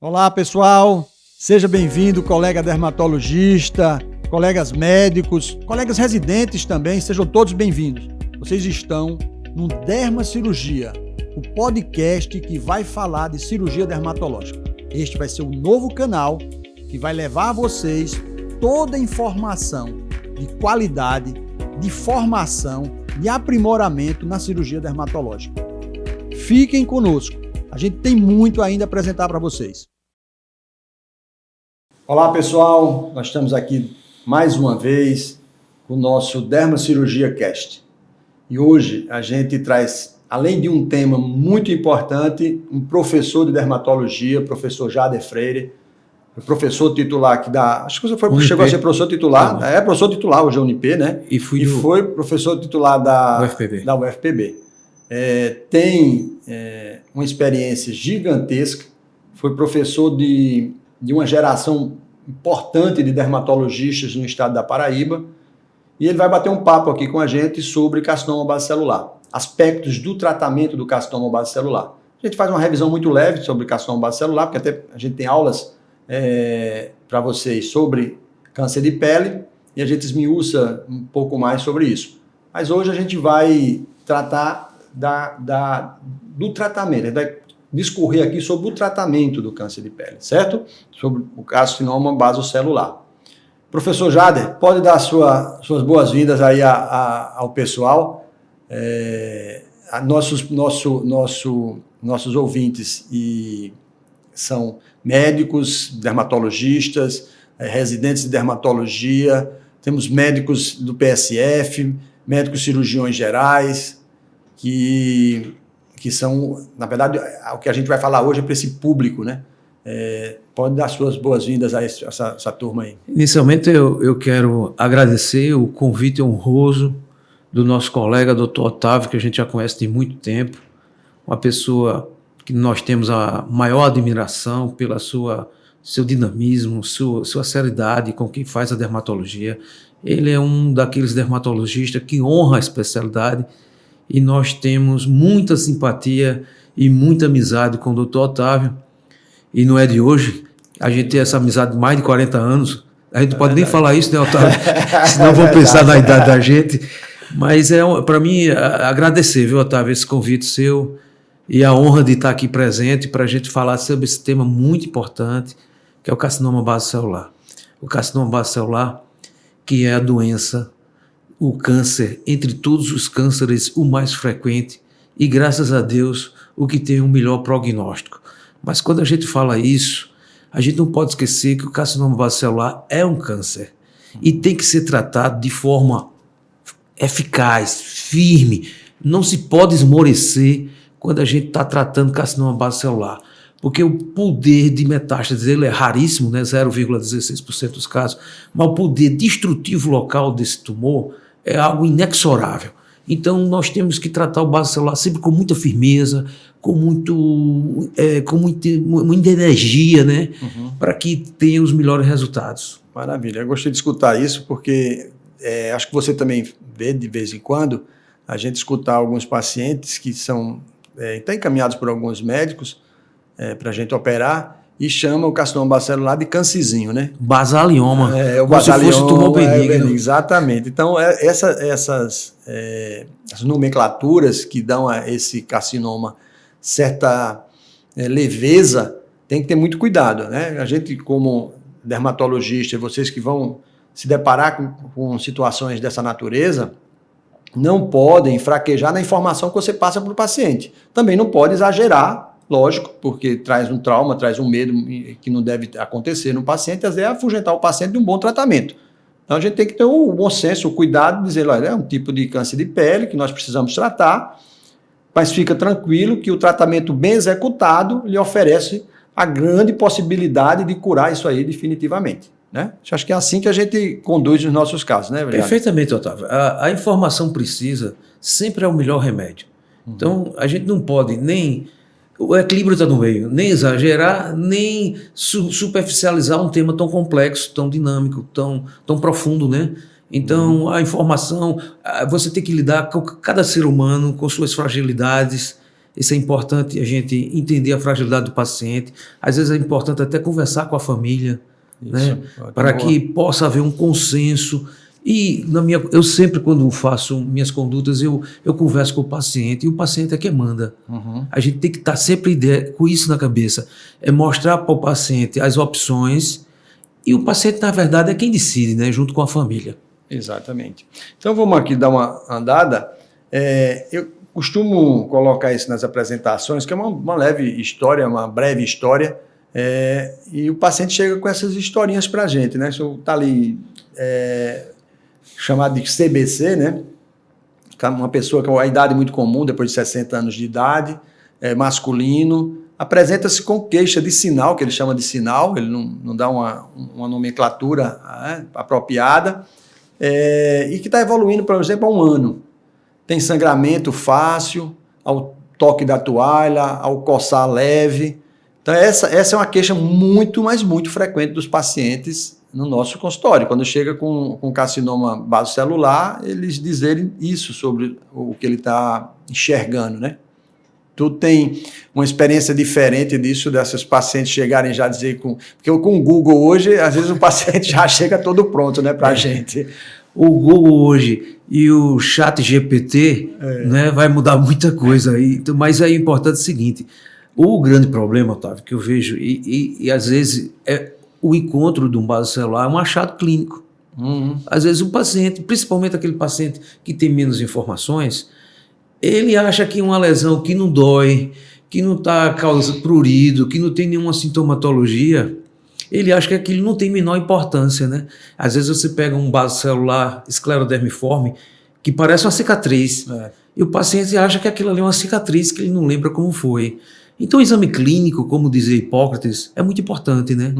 Olá, pessoal. Seja bem-vindo, colega dermatologista, colegas médicos, colegas residentes também, sejam todos bem-vindos. Vocês estão no Dermacirurgia, o podcast que vai falar de cirurgia dermatológica. Este vai ser um novo canal que vai levar a vocês toda a informação de qualidade, de formação, de aprimoramento na cirurgia dermatológica. Fiquem conosco, a gente tem muito ainda a apresentar para vocês. Olá, pessoal, nós estamos aqui mais uma vez com o nosso Dermacirurgia Cast. E hoje a gente traz, além de um tema muito importante, um professor de dermatologia, professor Jader Freire, professor titular aqui da... Acho que você chegou a ser professor titular, professor titular hoje é Unip, né? E foi professor titular da UFPB. Tem uma experiência gigantesca, foi professor de uma geração importante de dermatologistas no estado da Paraíba, e ele vai bater um papo aqui com a gente sobre carcinoma basocelular, aspectos do tratamento do carcinoma basocelular. A gente faz uma revisão muito leve sobre carcinoma basocelular, porque até a gente tem aulas para vocês sobre câncer de pele, e a gente esmiuça um pouco mais sobre isso. Mas hoje a gente vai tratar do tratamento, a gente vai discorrer aqui sobre o tratamento do câncer de pele, certo? Sobre o carcinoma basocelular. Professor Jader, pode dar suas boas-vindas aí ao pessoal, nossos ouvintes são médicos, dermatologistas, residentes de dermatologia, temos médicos do PSF, médicos cirurgiões gerais, que são, na verdade, o que a gente vai falar hoje é para esse público, né? Pode dar suas boas-vindas a essa turma aí. Inicialmente, eu quero agradecer o convite honroso do nosso colega, Dr. Otávio, que a gente já conhece de muito tempo, uma pessoa que nós temos a maior admiração pela seu dinamismo, sua seriedade com quem faz a dermatologia. Ele é um daqueles dermatologistas que honra a especialidade, e nós temos muita simpatia e muita amizade com o Dr. Otávio, e não é de hoje, a gente tem essa amizade de mais de 40 anos, a gente pode nem falar isso, né, Otávio? Senão vão pensar na idade da gente, mas para mim, agradecer, viu, Otávio, esse convite seu, e a honra de estar aqui presente para a gente falar sobre esse tema muito importante, que é o carcinoma basocelular. O carcinoma basocelular, que é a doença, o câncer, entre todos os cânceres, o mais frequente e, graças a Deus, o que tem um melhor prognóstico. Mas quando a gente fala isso, a gente não pode esquecer que o carcinoma basocelular é um câncer e tem que ser tratado de forma eficaz, firme. Não se pode esmorecer quando a gente está tratando carcinoma basocelular, porque o poder de metástase ele é raríssimo, né, 0,16% dos casos, mas o poder destrutivo local desse tumor é algo inexorável. Então, nós temos que tratar o basocelular sempre com muita firmeza, com muita energia, né? Para que tenha os melhores resultados. Maravilha, eu gostei de escutar isso, porque acho que você também vê de vez em quando a gente escutar alguns pacientes que são encaminhados por alguns médicos para a gente operar, e chama o carcinoma basocelular de cancerzinho, né? Basalioma. O basalioma, se fosse tumor benigno. Exatamente. Então, essas nomenclaturas que dão a esse carcinoma certa leveza, tem que ter muito cuidado, né? A gente, como dermatologista, vocês que vão se deparar com situações dessa natureza, não podem fraquejar na informação que você passa para o paciente. Também não pode exagerar, lógico, porque traz um trauma, traz um medo que não deve acontecer no paciente, às vezes é afugentar o paciente de um bom tratamento. Então a gente tem que ter o bom senso, o cuidado de dizer, olha, é um tipo de câncer de pele que nós precisamos tratar, mas fica tranquilo que o tratamento bem executado lhe oferece a grande possibilidade de curar isso aí definitivamente, né? Acho que é assim que a gente conduz os nossos casos, né, Brian? Perfeitamente, Otávio. A informação precisa sempre é o melhor remédio. Então a gente não pode nem... O equilíbrio está no meio, nem exagerar, nem superficializar um tema tão complexo, tão dinâmico, tão profundo, né? Então, a informação, você tem que lidar com cada ser humano, com suas fragilidades, Isso é importante a gente entender a fragilidade do paciente. Às vezes é importante até conversar com a família, né? Para que possa haver um consenso. E eu sempre, quando faço minhas condutas, eu converso com o paciente, e o paciente é quem manda. A gente tem que estar sempre com isso na cabeça. É mostrar para o paciente as opções, e o paciente, na verdade, é quem decide, né? Junto com a família. Exatamente. Então vamos aqui dar uma andada. Eu costumo colocar isso nas apresentações, que é uma leve história, uma breve história, e o paciente chega com essas historinhas para a gente, né? Está ali chamado de CBC, né? Uma pessoa com a idade muito comum, depois de 60 anos de idade, masculino, apresenta-se com queixa de sinal, que ele chama de sinal, ele não dá uma nomenclatura apropriada, e que está evoluindo, por exemplo, há um ano. Tem sangramento fácil, ao toque da toalha, ao coçar leve. Então essa é uma queixa muito, mas muito frequente dos pacientes no nosso consultório. Quando chega com carcinoma basocelular, eles dizerem isso sobre o que ele está enxergando, né? Tu tem uma experiência diferente disso, dessas pacientes chegarem já a dizer... Porque com o Google hoje, às vezes o paciente já chega todo pronto, né, para a gente. O Google hoje e o ChatGPT, né, vai mudar muita coisa aí. Mas é importante o seguinte, o grande problema, Otávio, que eu vejo, e às vezes o encontro de um basocelular é um achado clínico. Às vezes o paciente, principalmente aquele paciente que tem menos informações, ele acha que uma lesão que não dói, que não está causando prurido, que não tem nenhuma sintomatologia, ele acha que aquilo não tem menor importância, né? Às vezes você pega um basocelular esclerodermiforme que parece uma cicatriz, e o paciente acha que aquilo ali é uma cicatriz que ele não lembra como foi. Então o exame clínico, como dizia Hipócrates, é muito importante, né?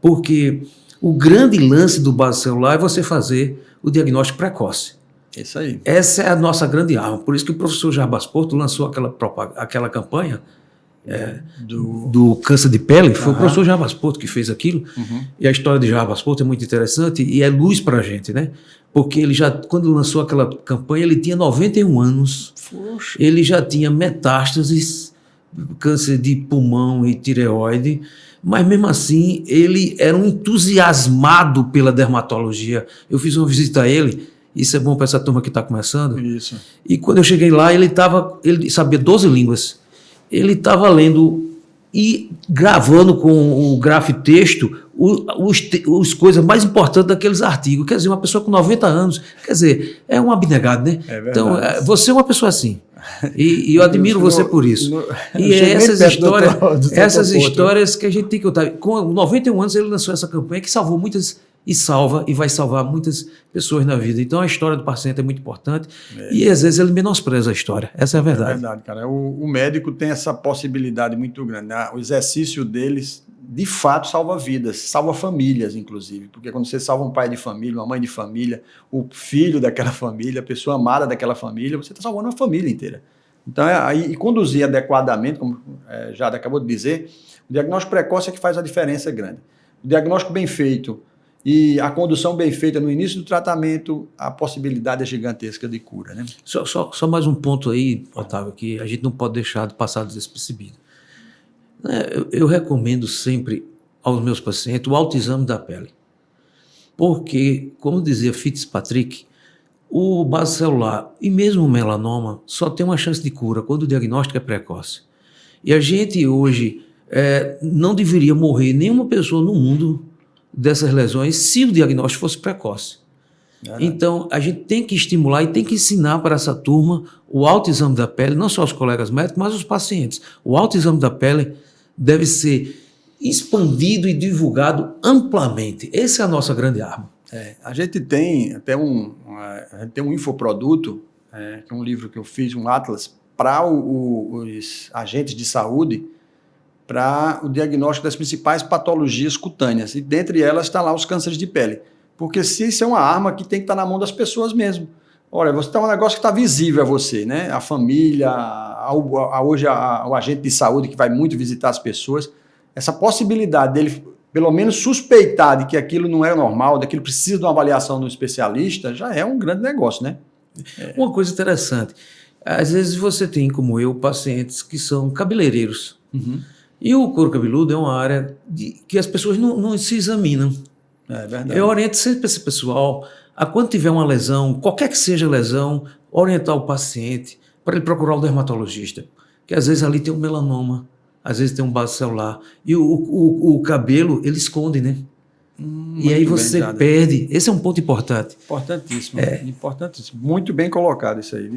Porque o grande lance do basocelular é você fazer o diagnóstico precoce. Isso aí. Essa é a nossa grande arma. Por isso que o professor Jarbas Porto lançou aquela campanha do câncer de pele. Foi o professor Jarbas Porto que fez aquilo. E a história de Jarbas Porto é muito interessante e é luz para a gente, né? Porque ele quando lançou aquela campanha, ele tinha 91 anos. Poxa. Ele já tinha metástases, câncer de pulmão e tireoide, mas mesmo assim ele era um entusiasmado pela dermatologia. Eu fiz uma visita a ele. Isso é bom para essa turma que está começando. Isso. E quando eu cheguei lá, ele sabia 12 línguas. Ele estava lendo e gravando com o grafitexto as coisas mais importantes daqueles artigos. Quer dizer, uma pessoa com 90 anos, quer dizer, é um abnegado, né? É verdade. Então, você é uma pessoa assim. E eu admiro você por isso. E é essas histórias que a gente tem que contar. Com 91 anos, ele lançou essa campanha que salvou muitas... E salva, e vai salvar muitas pessoas na vida. Então a história do paciente é muito importante e às vezes ele menospreza a história. Essa é a verdade. É verdade, cara. O médico tem essa possibilidade muito grande, né? O exercício deles, de fato, salva vidas, salva famílias, inclusive. Porque quando você salva um pai de família, uma mãe de família, o filho daquela família, a pessoa amada daquela família, você está salvando uma família inteira. Então, e conduzir adequadamente, como Jada acabou de dizer, o diagnóstico precoce é que faz a diferença grande. O diagnóstico bem feito e a condução bem feita no início do tratamento, a possibilidade é gigantesca de cura, né? Só mais um ponto aí, Otávio, que a gente não pode deixar de passar despercebido. Eu recomendo sempre aos meus pacientes o autoexame da pele. Porque, como dizia Fitzpatrick, o basocelular e mesmo o melanoma só tem uma chance de cura quando o diagnóstico é precoce. E a gente hoje não deveria morrer nenhuma pessoa no mundo dessas lesões se o diagnóstico fosse precoce. Então, a gente tem que estimular e tem que ensinar para essa turma o autoexame da pele, não só os colegas médicos, mas os pacientes. O autoexame da pele deve ser expandido e divulgado amplamente. Essa é a nossa grande arma. A gente tem até um infoproduto, que é um livro que eu fiz, um atlas, para os agentes de saúde, para o diagnóstico das principais patologias cutâneas. E dentre elas está lá os cânceres de pele. Porque se isso é uma arma que tem que estar na mão das pessoas mesmo. Olha, você tem um negócio que está visível a você, né? A família, hoje o agente de saúde que vai muito visitar as pessoas. Essa possibilidade dele, pelo menos, suspeitar de que aquilo não é normal, daquilo precisa de uma avaliação de um especialista, já é um grande negócio, né? Uma coisa interessante, Às vezes você tem, como eu, pacientes que são cabeleireiros. E o couro cabeludo é uma área que as pessoas não se examinam. É verdade. Eu oriento sempre esse pessoal a, quando tiver uma lesão, qualquer que seja a lesão, orientar o paciente para ele procurar o dermatologista. Que às vezes ali tem um melanoma, às vezes tem um vaso celular. E o cabelo, ele esconde, né? E aí você perde. Esse é um ponto importante. Importantíssimo. Importantíssimo. Muito bem colocado isso aí.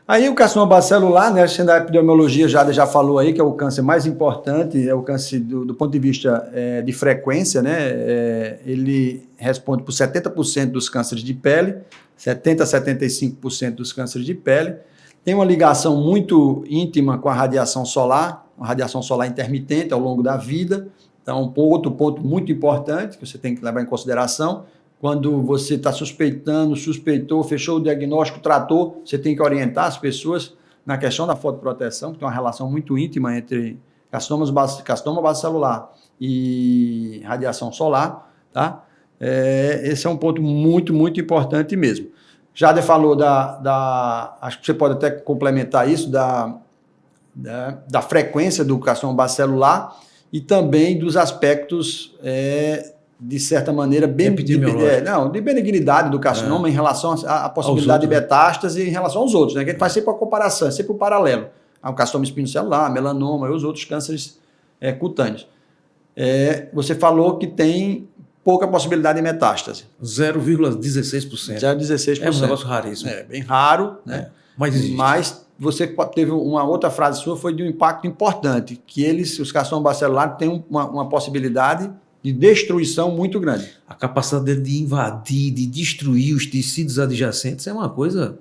Aí o carcinoma base celular, né, sendo a epidemiologia, já falou aí que é o câncer mais importante, é o câncer do ponto de vista de frequência, né, ele responde por 70% dos cânceres de pele, 70% a 75% dos cânceres de pele, tem uma ligação muito íntima com a radiação solar, uma radiação solar intermitente ao longo da vida. Então, outro ponto muito importante que você tem que levar em consideração, quando você está suspeitou, fechou o diagnóstico, tratou, você tem que orientar as pessoas na questão da fotoproteção, que tem uma relação muito íntima entre carcinoma base celular e radiação solar, tá? Esse é um ponto muito, muito importante mesmo. Jader falou acho que você pode até complementar isso, da frequência do carcinoma base celular e também dos aspectos de certa maneira, de benignidade do carcinoma em relação à possibilidade de metástase e em relação aos outros, né? Que a gente faz sempre a comparação, sempre o paralelo. O carcinoma espinocelular, melanoma e os outros cânceres cutâneos. Você falou que tem pouca possibilidade de metástase. 0,16%. 0,16%. É um negócio raríssimo. Bem raro, né? Mas você teve uma outra frase sua, foi de um impacto importante, que os carcinomas base celular têm uma possibilidade de destruição muito grande. A capacidade de invadir, de destruir os tecidos adjacentes é uma coisa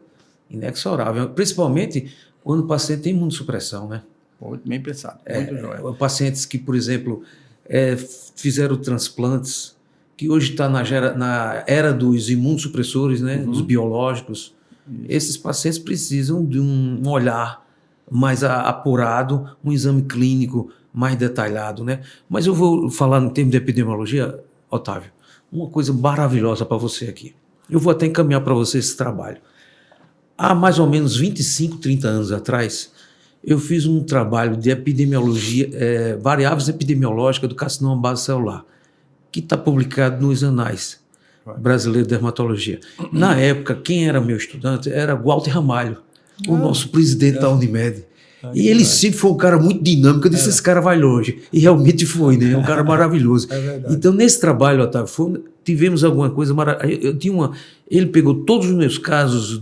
inexorável, principalmente quando o paciente tem imunossupressão, né? Muito bem pensado, muito jóia. Pacientes que, por exemplo, fizeram transplantes, que hoje está na era dos imunossupressores, né? Dos biológicos. Isso. Esses pacientes precisam de um olhar mais apurado, um exame clínico mais detalhado, né? Mas eu vou falar em termos de epidemiologia, Otávio, uma coisa maravilhosa para você aqui. Eu vou até encaminhar para você esse trabalho. Há mais ou menos 25, 30 anos atrás, eu fiz um trabalho de epidemiologia, variáveis epidemiológicas do carcinoma base celular, que está publicado nos Anais Brasileiros de Dermatologia. Na época, quem era meu estudante era Walter Ramalho, o nosso presidente da Unimed. E ele sempre foi um cara muito dinâmico. Eu disse, esse cara vai longe. E realmente foi, né? É um cara maravilhoso. Então, nesse trabalho, Otávio, tivemos alguma coisa maravilhosa. Ele pegou todos os meus casos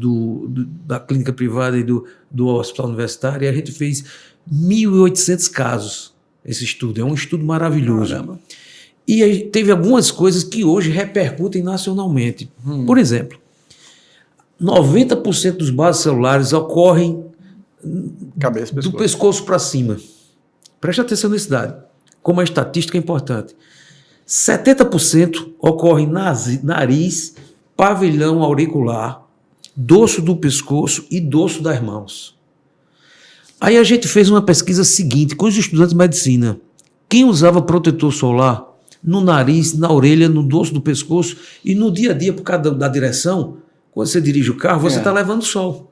da clínica privada e do hospital universitário, e a gente fez 1.800 casos, esse estudo. É um estudo maravilhoso. Caramba. E aí, teve algumas coisas que hoje repercutem nacionalmente. Por exemplo, 90% dos bases celulares ocorrem do pescoço para cima. Preste atenção nesse dado, como a estatística é importante. 70% ocorre nariz, pavilhão auricular, dorso do pescoço e dorso das mãos. Aí a gente fez uma pesquisa seguinte com os estudantes de medicina. Quem usava protetor solar no nariz, na orelha, no dorso do pescoço e no dia a dia, por causa da direção, quando você dirige o carro, você está levando sol.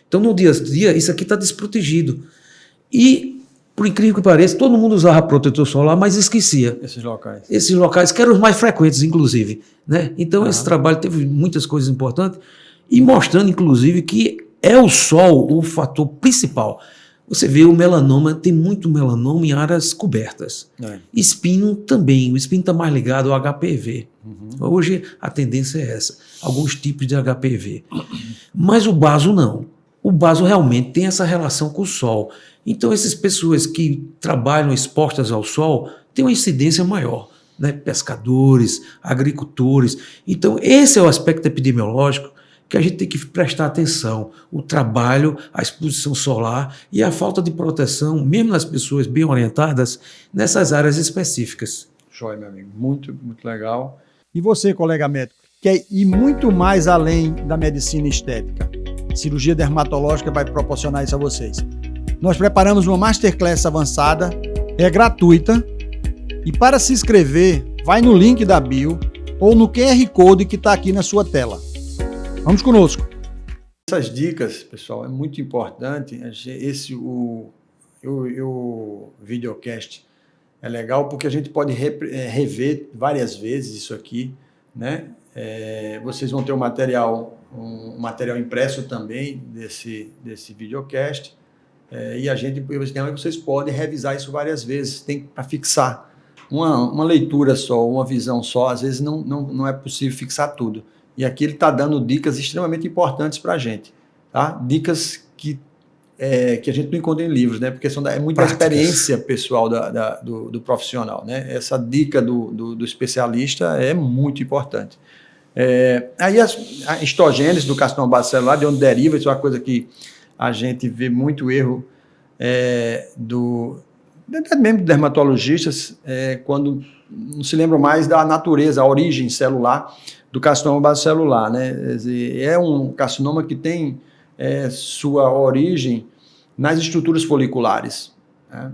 Então, no dia a dia, isso aqui está desprotegido. E, por incrível que pareça, todo mundo usava protetor solar, mas esquecia. Esses locais, que eram os mais frequentes, inclusive. Né? Então, esse trabalho teve muitas coisas importantes e mostrando, inclusive, que é o sol o fator principal. Você vê o melanoma, tem muito melanoma em áreas cobertas. Espino também, o espino está mais ligado ao HPV. Hoje a tendência é essa, alguns tipos de HPV. Mas o baso não. O baso realmente tem essa relação com o sol. Então essas pessoas que trabalham expostas ao sol têm uma incidência maior, né? Pescadores, agricultores. Então esse é o aspecto epidemiológico que a gente tem que prestar atenção, o trabalho, a exposição solar e a falta de proteção, mesmo nas pessoas bem orientadas, nessas áreas específicas. Joia, meu amigo. Muito, muito legal. E você, colega médico, quer ir muito mais além da medicina estética? Cirurgia dermatológica vai proporcionar isso a vocês. Nós preparamos uma Masterclass avançada, é gratuita, e para se inscrever, vai no link da bio ou no QR Code que está aqui na sua tela. Vamos conosco. Essas dicas, pessoal, é muito importante. O videocast é legal porque a gente pode rever várias vezes isso aqui, né? Vocês vão ter um material impresso também desse videocast. E vocês podem revisar isso várias vezes, tem para fixar. Uma leitura só, uma visão só, às vezes não é possível fixar tudo. E aqui ele está dando dicas extremamente importantes para a gente. Tá? Dicas que a gente não encontra em livros, né? Porque é muita experiência pessoal do profissional. Né? Essa dica do especialista é muito importante. Aí a histogênese do carcinoma base celular, de onde deriva, isso é uma coisa que a gente vê muito erro mesmo dermatologistas, quando não se lembram mais da natureza, a origem celular do carcinoma base celular. Né? É um carcinoma que tem sua origem nas estruturas foliculares. Né?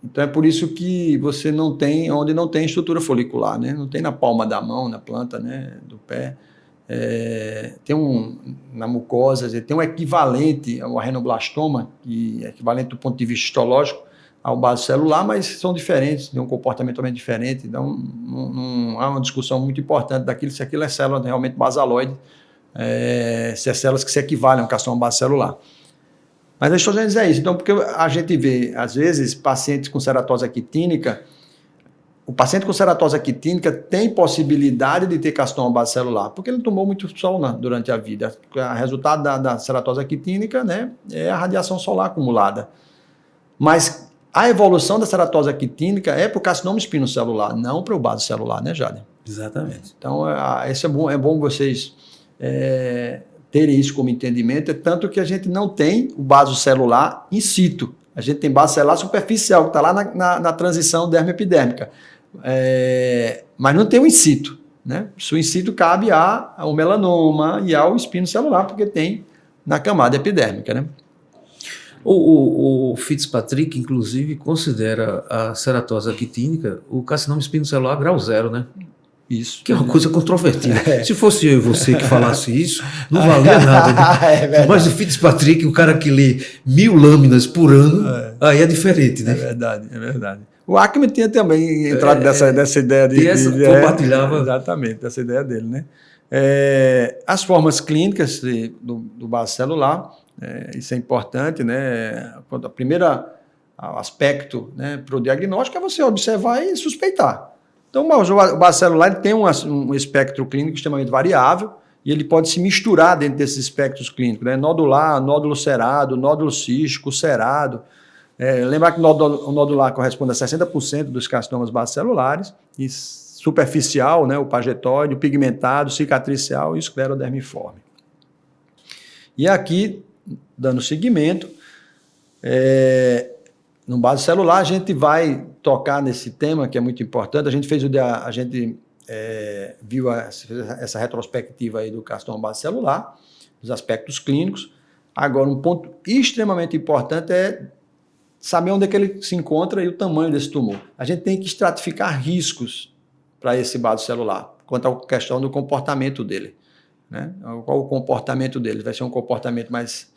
Então é por isso que você não tem onde não tem estrutura folicular, né? Não tem na palma da mão, na planta, né, do pé. Tem na mucosa, tem um equivalente ao renoblastoma, que é equivalente do ponto de vista histológico ao base celular, mas são diferentes, têm um comportamento também diferente. Então não há uma discussão muito importante daquilo, se aquilo é célula realmente basaloide, se é células que se equivalem ao carcinoma base celular. Mas a histogênese é isso. Então, porque a gente vê, às vezes, pacientes com ceratose aquitínica, o paciente com ceratose aquitínica tem possibilidade de ter carcinoma base celular, porque ele tomou muito sol durante a vida. O resultado da ceratose aquitínica, né, é a radiação solar acumulada. Mas a evolução da ceratose aquitínica é para o carcinoma espinocelular, não para o base celular, né, Jade? Exatamente. Então, isso é bom vocês terem isso como entendimento, tanto que a gente não tem o vaso celular in situ. A gente tem base celular superficial, que está lá na transição dermoepidérmica. Mas não tem o in situ. Né? Isso in situ cabe ao melanoma e ao espino celular, porque tem na camada epidérmica. Né? O Fitzpatrick, inclusive, considera a ceratose aquitínica o carcinoma espinocelular grau 0, né? Isso. Que é uma coisa controvertida. Se fosse eu e você que falasse isso, não valia nada. Né? Mas o Fitzpatrick, o cara que lê 1000 lâminas por ano, aí é diferente, né? É verdade. O Ackman tinha também entrado dessa ideia compartilhava. Exatamente, dessa ideia dele, né? As formas clínicas do base celular, isso é importante, né? O primeiro aspecto, né, para o diagnóstico é você observar e suspeitar. Então, o base celular tem um espectro clínico extremamente variável e ele pode se misturar dentro desses espectros clínicos, né? Nodular, nódulo cerado, nódulo cístico, cerado. Lembrar que o nodular corresponde a 60% dos carcinomas basocelulares, e superficial, né? O pagetóide, o pigmentado, cicatricial e o esclerodermiforme. E aqui, dando seguimento, no base celular, a gente vai tocar nesse tema que é muito importante. A gente viu essa retrospectiva aí do carcinoma base celular, dos aspectos clínicos. Agora, um ponto extremamente importante é saber onde é que ele se encontra e o tamanho desse tumor. A gente tem que estratificar riscos para esse base celular, quanto à questão do comportamento dele. Né? Qual o comportamento dele? Vai ser um comportamento mais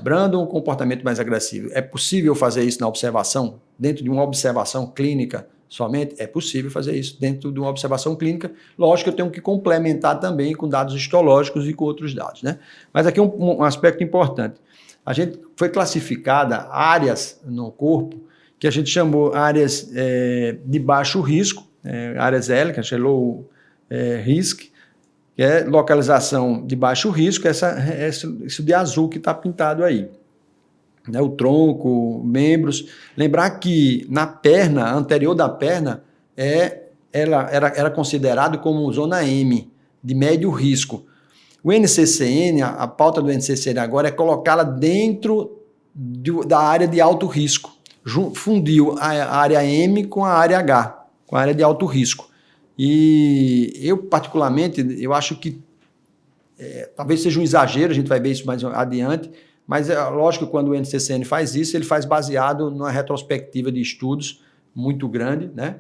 brando ou um comportamento mais agressivo? É possível fazer isso na observação? Dentro de uma observação clínica somente? É possível fazer isso dentro de uma observação clínica. Lógico que eu tenho que complementar também com dados histológicos e com outros dados. Né? Mas aqui um aspecto importante. A gente foi classificada áreas no corpo que a gente chamou áreas de baixo risco, áreas L, que a gente chamou risk, que é localização de baixo risco, isso de azul que está pintado aí. Né, o tronco, membros. Lembrar que na perna, anterior da perna, ela era considerado como zona M, de médio risco. O NCCN, a pauta do NCCN agora é colocá-la dentro da área de alto risco. Fundiu a área M com a área H, com a área de alto risco. E eu, particularmente, eu acho que talvez seja um exagero, a gente vai ver isso mais adiante, mas é lógico que quando o NCCN faz isso, ele faz baseado numa retrospectiva de estudos muito grande, né?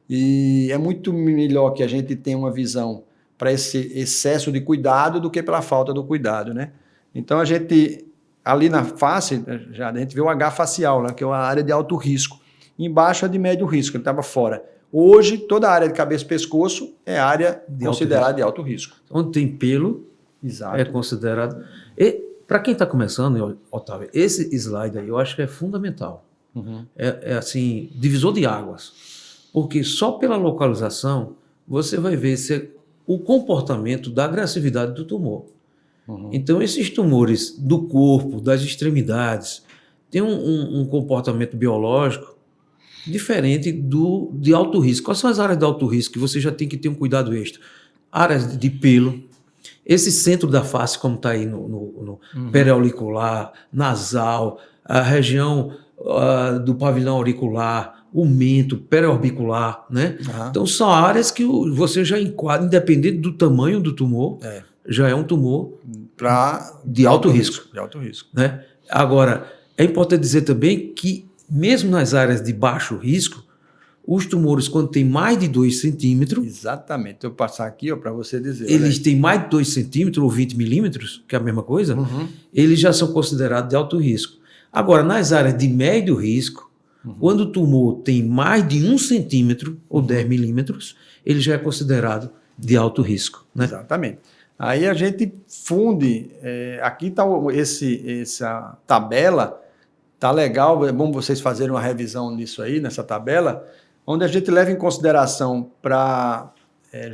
E é muito melhor que a gente tenha uma visão para esse excesso de cuidado do que pela falta do cuidado, né? Então, a gente, ali na face, já a gente vê o H facial, né, que é uma área de alto risco. Embaixo é de médio risco, ele estava fora. Hoje, toda a área de cabeça e pescoço é área considerada de alto risco. Onde tem pelo, exato, é considerado. E para quem está começando, Otávio, esse slide aí eu acho que é fundamental. Uhum. É assim, divisor de águas. Porque só pela localização você vai ver o comportamento da agressividade do tumor. Uhum. Então, esses tumores do corpo, das extremidades, têm um comportamento biológico diferente de alto risco. Quais são as áreas de alto risco que você já tem que ter um cuidado extra? Áreas de pelo, esse centro da face, como está aí no periauricular, nasal, a região do pavilhão auricular, o mento, periorbicular, né? Uhum. Então, são áreas que você já enquadra, independente do tamanho do tumor, já é um tumor de alto risco. De alto risco. Né? Agora, é importante dizer também que, mesmo nas áreas de baixo risco, os tumores, quando tem mais de 2 centímetros... Exatamente. Eu vou passar aqui para você dizer. Eles têm mais de 2 centímetros ou 20 milímetros, que é a mesma coisa, eles já são considerados de alto risco. Agora, nas áreas de médio risco, quando o tumor tem mais de 1 centímetro ou 10 milímetros, ele já é considerado de alto risco. Né? Exatamente. Aí a gente funde, aqui está essa tabela, está legal, é bom vocês fazerem uma revisão nisso aí, nessa tabela, onde a gente leva em consideração para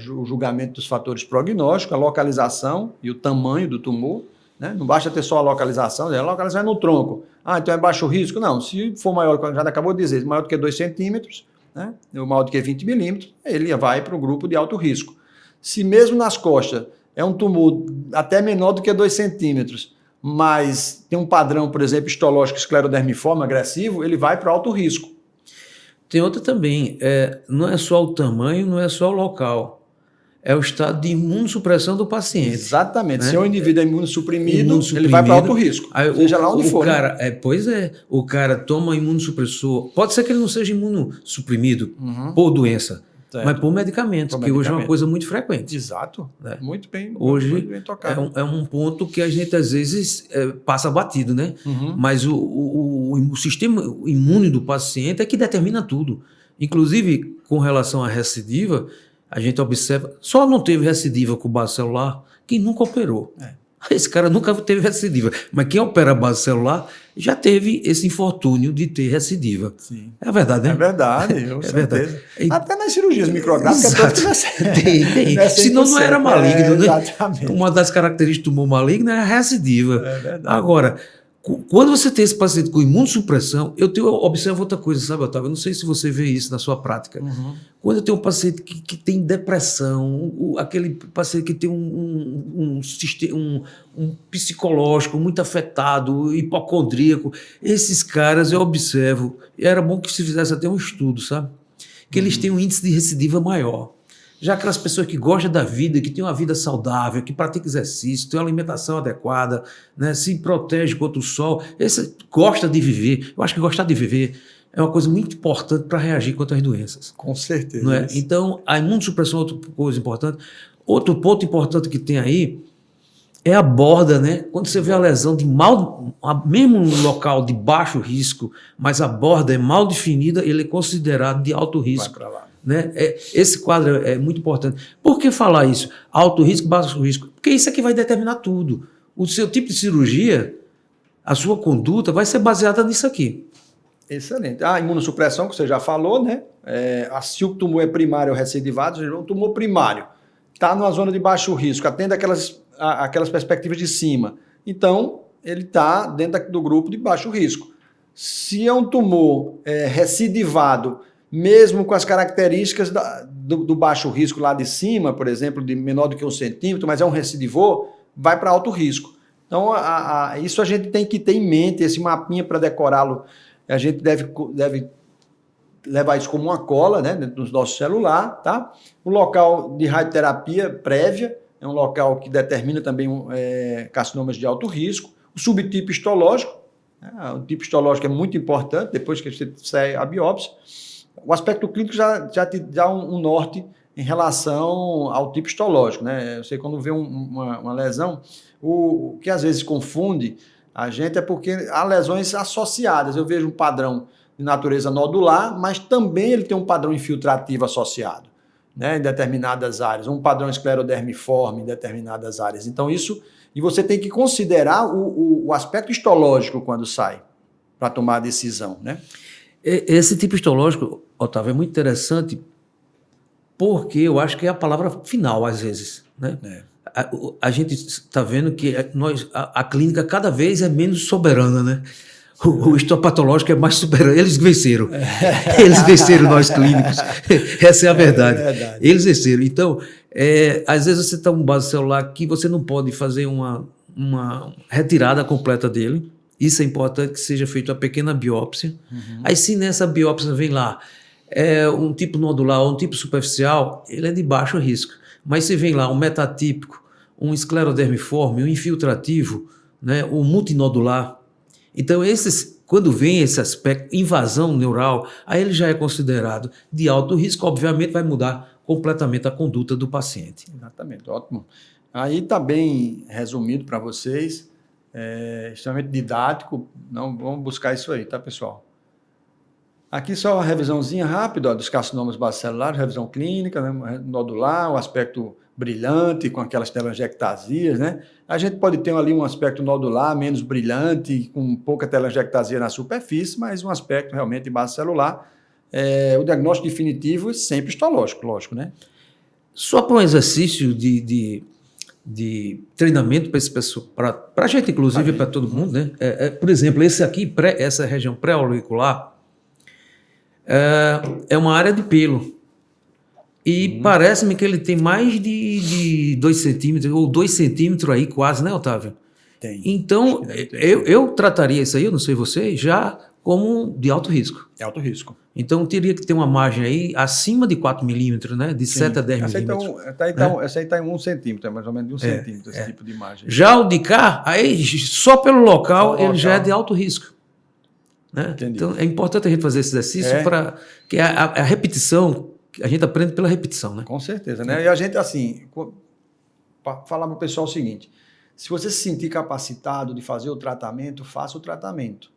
o julgamento dos fatores prognósticos, a localização e o tamanho do tumor, né? Não basta ter só a localização é no tronco. Então é baixo risco? Não, se for maior, como já acabou de dizer, maior do que 2 centímetros, né? Ou maior do que 20 milímetros, ele vai para o grupo de alto risco. Se mesmo nas costas é um tumor até menor do que 2 centímetros, mas tem um padrão, por exemplo, histológico esclerodermiforme agressivo, ele vai para alto risco. Tem outra também, não é só o tamanho, não é só o local, é o estado de imunossupressão do paciente. Exatamente. Né? Se o indivíduo é imunossuprimido, ele vai para alto risco, seja lá onde for. Cara, o cara toma imunossupressor, pode ser que ele não seja imunossuprimido por doença, mas por medicamentos, que hoje é uma coisa muito frequente. Exato. Né? Muito bem tocado. É um ponto que a gente às vezes passa batido, né? Mas o sistema imune do paciente é que determina tudo. Inclusive, com relação à recidiva, a gente observa, só não teve recidiva com base celular quem nunca operou. Esse cara nunca teve recidiva, mas quem opera a base celular já teve esse infortúnio de ter recidiva. Sim. É verdade, né? É verdade, verdade. Até nas cirurgias micrográficas tem. Senão não era maligno, né? Exatamente. Uma das características do tumor maligno é a recidiva. É verdade. Agora, quando você tem esse paciente com imunossupressão, eu observo outra coisa, sabe, Otávio? Eu não sei se você vê isso na sua prática. Quando eu tenho um paciente que tem depressão, aquele paciente que tem um psicológico muito afetado, hipocondríaco, esses caras eu observo, e era bom que se fizesse até um estudo, sabe? Que eles têm um índice de recidiva maior. Já aquelas pessoas que gostam da vida, que têm uma vida saudável, que praticam exercício, têm uma alimentação adequada, né, se protege contra o sol, esse gosta de viver. Eu acho que gostar de viver é uma coisa muito importante para reagir contra as doenças. Com certeza. Não é? Então, a imunossupressão é outra coisa importante. Outro ponto importante que tem aí é a borda, né? Quando você vê a lesão mesmo no local de baixo risco, mas a borda é mal definida, ele é considerado de alto risco. Vai para lá. Né? Esse quadro é muito importante. Por que falar isso? Alto risco, baixo risco? Porque isso é que vai determinar tudo. O seu tipo de cirurgia, a sua conduta vai ser baseada nisso aqui. Excelente. A imunossupressão, que você já falou, né? Se o tumor é primário ou recidivado, seja, um tumor primário está numa zona de baixo risco, atende aquelas perspectivas de cima. Então, ele está dentro do grupo de baixo risco. Se é um tumor recidivado, mesmo com as características do baixo risco lá de cima, por exemplo, de menor do que 1 centímetro, mas é um recidivor, vai para alto risco. Então, isso a gente tem que ter em mente, esse mapinha para decorá-lo, a gente deve levar isso como uma cola, né, dentro do nosso celular, tá? O local de radioterapia prévia é um local que determina também carcinomas de alto risco. O subtipo histológico, o tipo histológico é muito importante, depois que você sai a biópsia. O aspecto clínico já te dá um norte em relação ao tipo histológico, né? Eu sei quando vê uma lesão, o que às vezes confunde a gente é porque há lesões associadas. Eu vejo um padrão de natureza nodular, mas também ele tem um padrão infiltrativo associado, né, em determinadas áreas, um padrão esclerodermiforme em determinadas áreas. Então isso, e você tem que considerar o aspecto histológico quando sai, para tomar a decisão, né? Esse tipo histológico, Otávio, é muito interessante porque eu acho que é a palavra final, às vezes, né? A gente está vendo que a clínica cada vez é menos soberana, né? O histopatológico é mais soberano. Eles venceram. Eles venceram nós clínicos. Essa é a verdade. É verdade. Eles venceram. Então, às vezes você está um base celular que você não pode fazer uma retirada completa dele. Isso é importante que seja feita uma pequena biópsia. Aí, se nessa biópsia vem lá um tipo nodular ou um tipo superficial, ele é de baixo risco. Mas se vem lá um metatípico, um esclerodermiforme, um infiltrativo, né, um multinodular, então quando vem esse aspecto, invasão neural, aí ele já é considerado de alto risco, obviamente vai mudar completamente a conduta do paciente. Exatamente, ótimo. Aí está bem resumido para vocês, extremamente didático, não, vamos buscar isso aí, tá, pessoal? Aqui só uma revisãozinha rápida dos carcinomas basocelulares, revisão clínica, né, nodular, o aspecto brilhante com aquelas telangiectasias, né? A gente pode ter ali um aspecto nodular menos brilhante, com pouca telangiectasia na superfície, mas um aspecto realmente basocelular. O diagnóstico definitivo é sempre histológico, lógico, né? Só para um exercício de treinamento para esse pessoal, para a gente, inclusive, para todo mundo, né? Por exemplo, esse aqui, essa região pré-auricular, é uma área de pelo. E parece-me que ele tem mais de 2 centímetros, ou 2 centímetros aí quase, né, Otávio? Tem. Então, eu trataria isso aí, eu não sei você, já como de alto risco. É alto risco. Então, teria que ter uma margem aí acima de 4 milímetros, né? De 7 a 10 milímetros. Essa aí está em 1 centímetro, é mais ou menos de 1 centímetro, esse tipo de imagem. Já o de cá, aí só pelo local, ele já é de alto risco. Né? Então, é importante a gente fazer esse exercício para que a repetição, a gente aprende pela repetição, né? Com certeza, né? E a gente, assim, para falar para o pessoal o seguinte, se você se sentir capacitado de fazer o tratamento, faça o tratamento.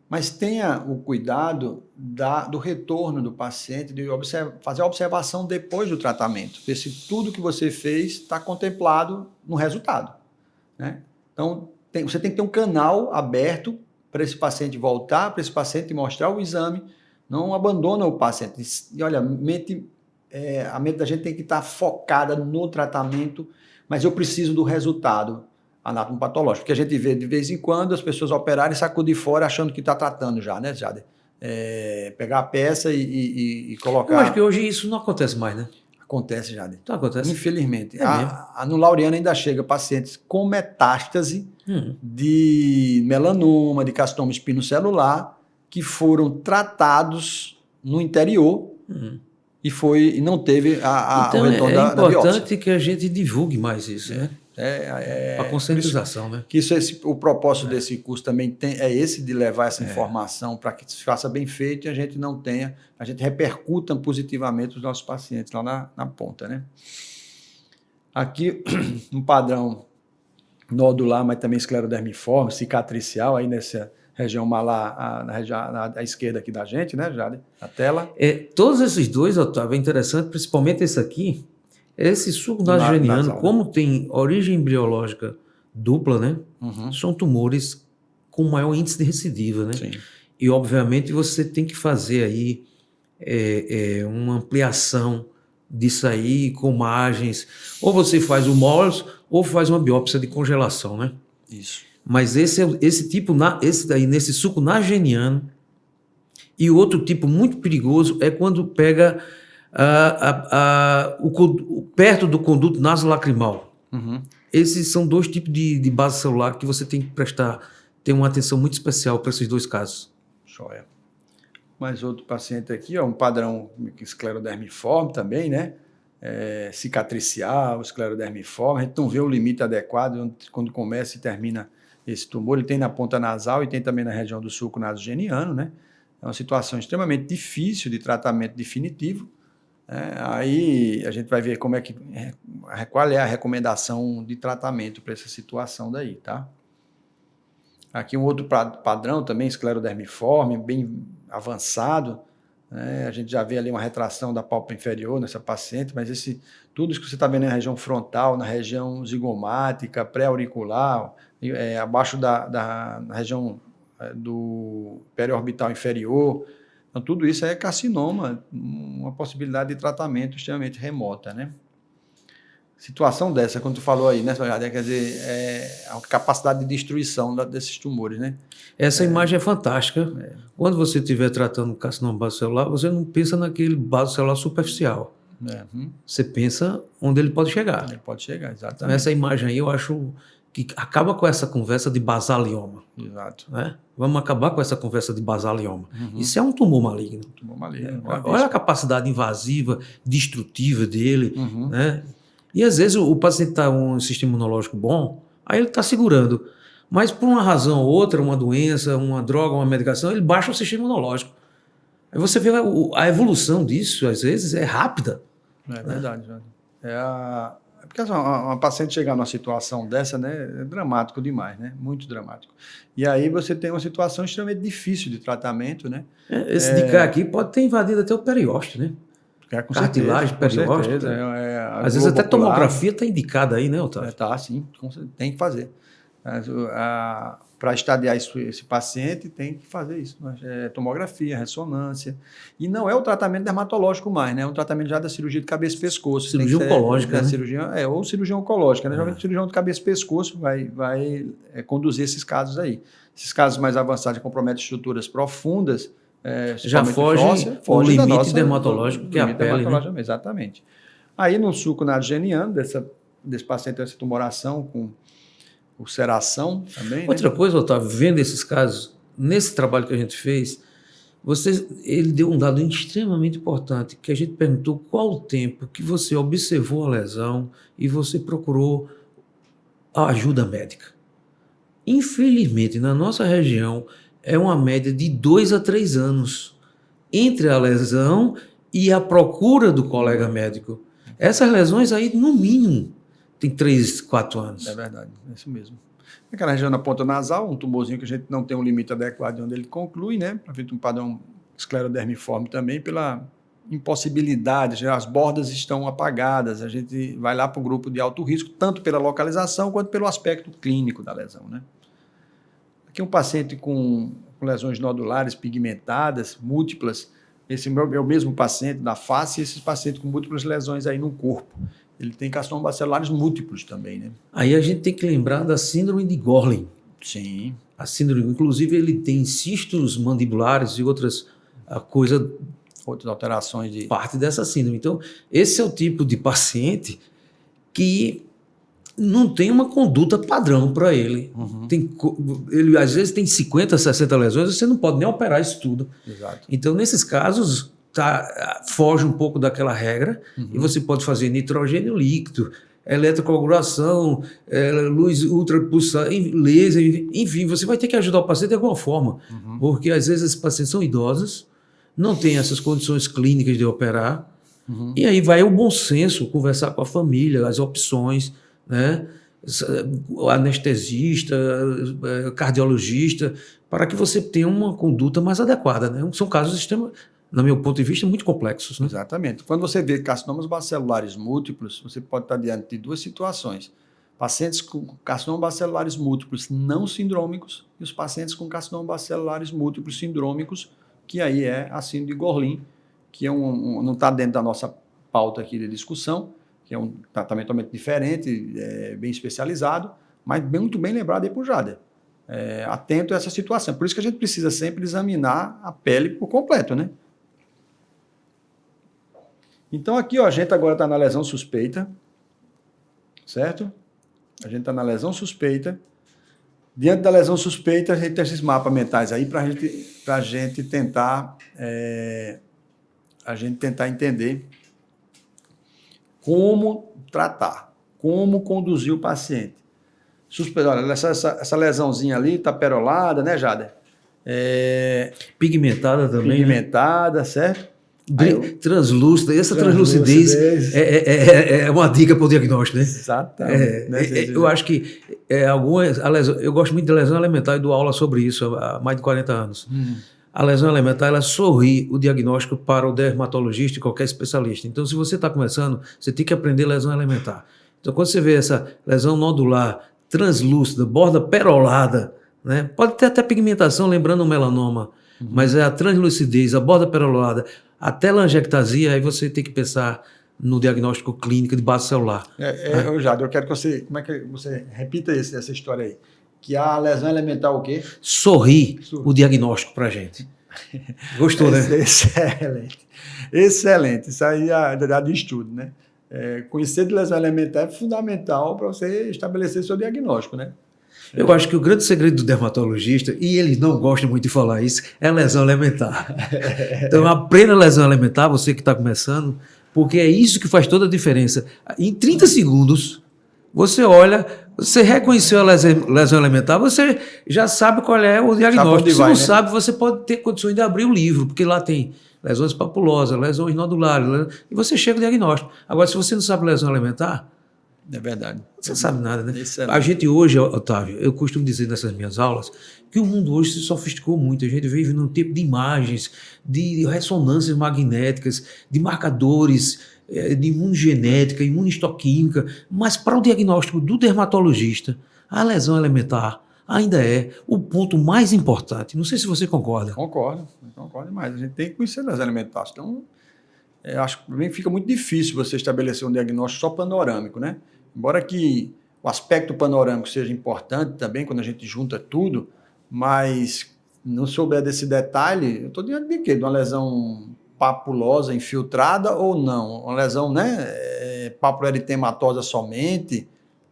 Mas tenha o cuidado do retorno do paciente, de fazer a observação depois do tratamento, ver se tudo que você fez está contemplado no resultado, né? Então, você tem que ter um canal aberto para esse paciente voltar, para esse paciente mostrar o exame. Não abandona o paciente. E olha, a mente da gente tem que estar focada no tratamento, mas eu preciso do resultado anatomopatológico, porque a gente vê de vez em quando as pessoas operarem e sacudir fora achando que está tratando já, né, Jader? Pegar a peça e colocar... Eu acho que hoje isso não acontece mais, né? Acontece, Jader. Então acontece. Infelizmente. No Laureano ainda chega pacientes com metástase de melanoma, de carcinoma espinocelular, que foram tratados no interior e não teve então, o retorno da biópsia. É importante que a gente divulgue mais isso, né? A conscientização, né? Que o propósito desse curso também é esse, de levar essa informação para que se faça bem feito e a gente repercuta positivamente os nossos pacientes lá na ponta, né? Aqui, um padrão nodular, mas também esclerodermiforme, cicatricial, aí nessa região malar, na região à esquerda aqui da gente, né, Jade? Na tela. Todos esses dois, Otávio, é interessante, principalmente esse aqui, esse suco nasogeniano, como tem origem embriológica dupla, né? São tumores com maior índice de recidiva, né? Sim. E, obviamente, você tem que fazer aí uma ampliação disso aí com margens. Ou você faz o MOLS ou faz uma biópsia de congelação, né? Isso. Mas esse tipo, esse daí, nesse suco nasogeniano, e o outro tipo muito perigoso é quando pega perto do conduto nasolacrimal. Esses são 2 tipos de base celular que você tem que ter uma atenção muito especial para esses 2 casos. Joia. Mais outro paciente aqui, um padrão esclerodermiforme também, né? Cicatricial, esclerodermiforme. A gente não vê o limite adequado quando começa e termina esse tumor. Ele tem na ponta nasal e tem também na região do sulco nasogeniano, né? É uma situação extremamente difícil de tratamento definitivo. Aí a gente vai ver qual é a recomendação de tratamento para essa situação daí, tá? Aqui um outro padrão também, esclerodermiforme, bem avançado, né? A gente já vê ali uma retração da pálpebra inferior nessa paciente, mas tudo isso que você está vendo na região frontal, na região zigomática, pré-auricular, abaixo na região do periorbital inferior, então tudo isso é carcinoma, uma possibilidade de tratamento extremamente remota, né? Situação dessa, quando tu falou aí, né, quer dizer, a capacidade de destruição desses tumores, né? Essa imagem é fantástica. Quando você estiver tratando carcinoma basocelular, você não pensa naquele basocelular superficial. Você pensa onde ele pode chegar. Ele pode chegar, exatamente. Então, essa imagem aí eu acho que acaba com essa conversa de basalioma. Exato. Né? Vamos acabar com essa conversa de basalioma. Isso é um tumor maligno. Tumor maligno. Olha a capacidade invasiva, destrutiva dele, né? E às vezes o paciente está com um sistema imunológico bom, aí ele está segurando. Mas por uma razão ou outra, uma doença, uma droga, uma medicação, ele baixa o sistema imunológico. Aí você vê a evolução disso, às vezes, é rápida. É verdade. Porque uma paciente chegar numa situação dessa, né, é dramático demais, né? Muito dramático. E aí você tem uma situação extremamente difícil de tratamento, né? Esse de cá aqui pode ter invadido até o periósteo, né? Cartilagem, periósteo. Às vezes até tomografia está indicada aí, né, Otávio? Tá, sim, tem que fazer. Para estadiar esse paciente, tem que fazer isso. Tomografia, ressonância. E não é o tratamento dermatológico mais, né? É um tratamento já da cirurgia de cabeça e pescoço. Cirurgia oncológica, né? Ou cirurgia oncológica, né? Geralmente cirurgião de cabeça e pescoço vai conduzir esses casos aí. Esses casos mais avançados que comprometem estruturas profundas, já foge o limite dermatológico, que é a pele, né? Exatamente. Aí no suco nadigeniano, desse paciente, essa tumoração com ulceração também. Outra coisa, Otávio, vendo esses casos, nesse trabalho que a gente fez, ele deu um dado extremamente importante, que a gente perguntou qual o tempo que você observou a lesão e você procurou a ajuda médica. Infelizmente, na nossa região, é uma média de 2 a 3 anos entre a lesão e a procura do colega médico. Essas lesões aí, no mínimo, tem 3, 4 anos. É verdade, é isso mesmo. Aquela região na ponta nasal, um tumorzinho que a gente não tem um limite adequado de onde ele conclui, né? Para ver um padrão esclerodermiforme também, pela impossibilidade, as bordas estão apagadas, a gente vai lá para o grupo de alto risco, tanto pela localização quanto pelo aspecto clínico da lesão, né? Aqui um paciente com lesões nodulares pigmentadas, múltiplas, esse é o mesmo paciente da face e esse paciente com múltiplas lesões aí no corpo. Ele tem carcinomas bacelares múltiplos também, né? Aí a gente tem que lembrar da síndrome de Gorlin. Sim. A síndrome, inclusive, ele tem cistos mandibulares e outras alterações de parte dessa síndrome. Então, esse é o tipo de paciente que não tem uma conduta padrão para ele. Ele, às vezes, tem 50, 60 lesões, você não pode nem operar isso tudo. Exato. Então, nesses casos, foge um pouco daquela regra e você pode fazer nitrogênio líquido, eletrocoagulação, luz ultrapulsada, laser, enfim, você vai ter que ajudar o paciente de alguma forma, porque às vezes esses pacientes são idosos, não têm essas condições clínicas de operar, e aí vai o bom senso, conversar com a família, as opções, né? O anestesista, cardiologista, para que você tenha uma conduta mais adequada, né? São casos, no meu ponto de vista, muito complexos, né? Exatamente. Quando você vê carcinomas bacelulares múltiplos, você pode estar diante de duas situações. Pacientes com carcinomas bacelulares múltiplos não sindrômicos e os pacientes com carcinomas bacelulares múltiplos sindrômicos, que aí é a síndrome de Gorlin, que não está dentro da nossa pauta aqui de discussão, que é um tratamento totalmente diferente, bem especializado, mas muito bem lembrado aí por Jader. Atento a essa situação. Por isso que a gente precisa sempre examinar a pele por completo, né? Então aqui, ó, a gente agora está na lesão suspeita, certo? A gente está na lesão suspeita. Diante da lesão suspeita, a gente tem esses mapas mentais aí para a gente tentar entender como tratar, como conduzir o paciente. Olha, essa lesãozinha ali está perolada, né, Jader? Pigmentada também. Pigmentada, né? Certo? Translúcida. Essa translucidez é uma dica para o diagnóstico, né? Exatamente. Eu acho que eu gosto muito de lesão elementar e dou aula sobre isso há mais de 40 anos. A lesão elementar, ela sorri o diagnóstico para o dermatologista e qualquer especialista. Então, se você está começando, você tem que aprender lesão elementar. Então, quando você vê essa lesão nodular, translúcida, borda perolada, né? Pode ter até pigmentação, lembrando o melanoma, mas é a translucidez, a borda perolada, a telangiectasia, aí você tem que pensar no diagnóstico clínico de base celular. Jade, eu quero que você, você repita essa história aí. Que a lesão elementar o quê? Sorri o diagnóstico para a gente. Gostou, né? Excelente. Isso aí já diz tudo, né? Conhecer de lesão elementar é fundamental para você estabelecer seu diagnóstico, né? Eu acho que o grande segredo do dermatologista, e eles não gostam muito de falar isso, é a lesão elementar. Então, aprenda a lesão elementar, você que está começando, porque é isso que faz toda a diferença. Em 30 segundos, você olha, você reconheceu a lesão elementar, você já sabe qual é o diagnóstico. Se não sabe, você pode ter condições de abrir o livro, porque lá tem lesões papulosas, lesões nodulares, e você chega ao diagnóstico. Agora, se você não sabe lesão elementar, é verdade. Você não sabe nada, né? A gente hoje, Otávio, eu costumo dizer nessas minhas aulas que o mundo hoje se sofisticou muito. A gente vive num tempo de imagens, de ressonâncias magnéticas, de marcadores, de imunogenética, imunistoquímica, mas para o diagnóstico do dermatologista, a lesão elementar ainda é o ponto mais importante. Não sei se você concorda. Concordo demais. A gente tem que conhecer lesão elementar. Então, acho que para mim fica muito difícil você estabelecer um diagnóstico só panorâmico, né? Embora que o aspecto panorâmico seja importante também, quando a gente junta tudo, mas não souber desse detalhe, eu estou diante de quê? De uma lesão papulosa infiltrada ou não? Uma lesão, né? Papuloeritematosa somente,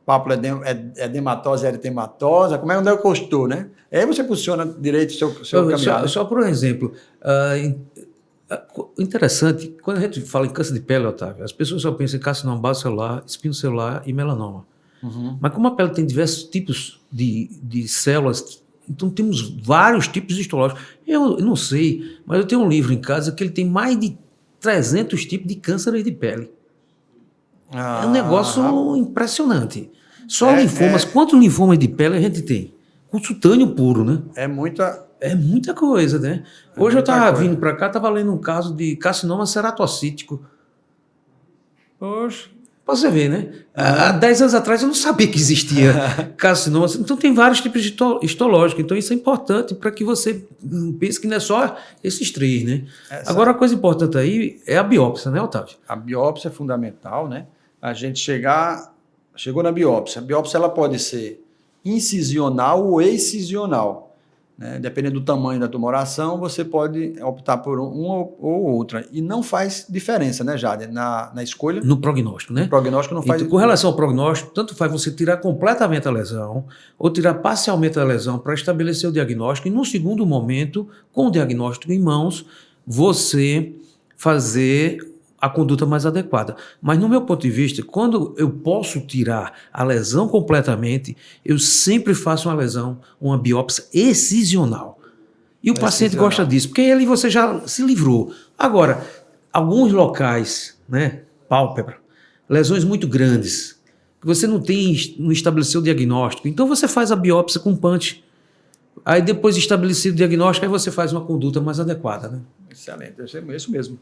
papuloedematose eritematosa, onde é que eu estou, né? Aí você posiciona direito o seu caminhado. Só por um exemplo, interessante, quando a gente fala em câncer de pele, Otávio, as pessoas só pensam em carcinoma base celular, espino celular e melanoma. Mas como a pele tem diversos tipos de células, então temos vários tipos histológicos. Eu não sei, mas eu tenho um livro em casa que ele tem mais de 300 tipos de cânceres de pele. É um negócio impressionante. Só linfomas, quantos linfomas de pele a gente tem? Cutâneo puro, né? É muita coisa, né? Hoje eu estava vindo para cá, estava lendo um caso de carcinoma ceratocítico. Poxa, pra você ver, né? Há 10 anos atrás eu não sabia que existia carcinoma. Então tem vários tipos de histológicos. Então isso é importante para que você pense que não é só esses três, né? Agora a coisa importante aí é a biópsia, né, Otávio? A biópsia é fundamental, né? A gente chegou na biópsia. A biópsia ela pode ser incisional ou excisional. Né? Dependendo do tamanho da tumoração, você pode optar por uma ou outra. E não faz diferença, né, Jade? Na escolha. No prognóstico, né? No prognóstico não faz. Então, com relação ao prognóstico, tanto faz você tirar completamente a lesão ou tirar parcialmente a lesão para estabelecer o diagnóstico. E, no segundo momento, com o diagnóstico em mãos, você fazer a conduta mais adequada. Mas, no meu ponto de vista, quando eu posso tirar a lesão completamente, eu sempre faço uma biópsia excisional. E o paciente gosta disso, porque ali você já se livrou. Agora, alguns locais, né, pálpebra, lesões muito grandes, que você não estabeleceu o diagnóstico, então você faz a biópsia com punch. Aí, depois de estabelecido o diagnóstico, aí você faz uma conduta mais adequada. Né? Excelente, é isso mesmo.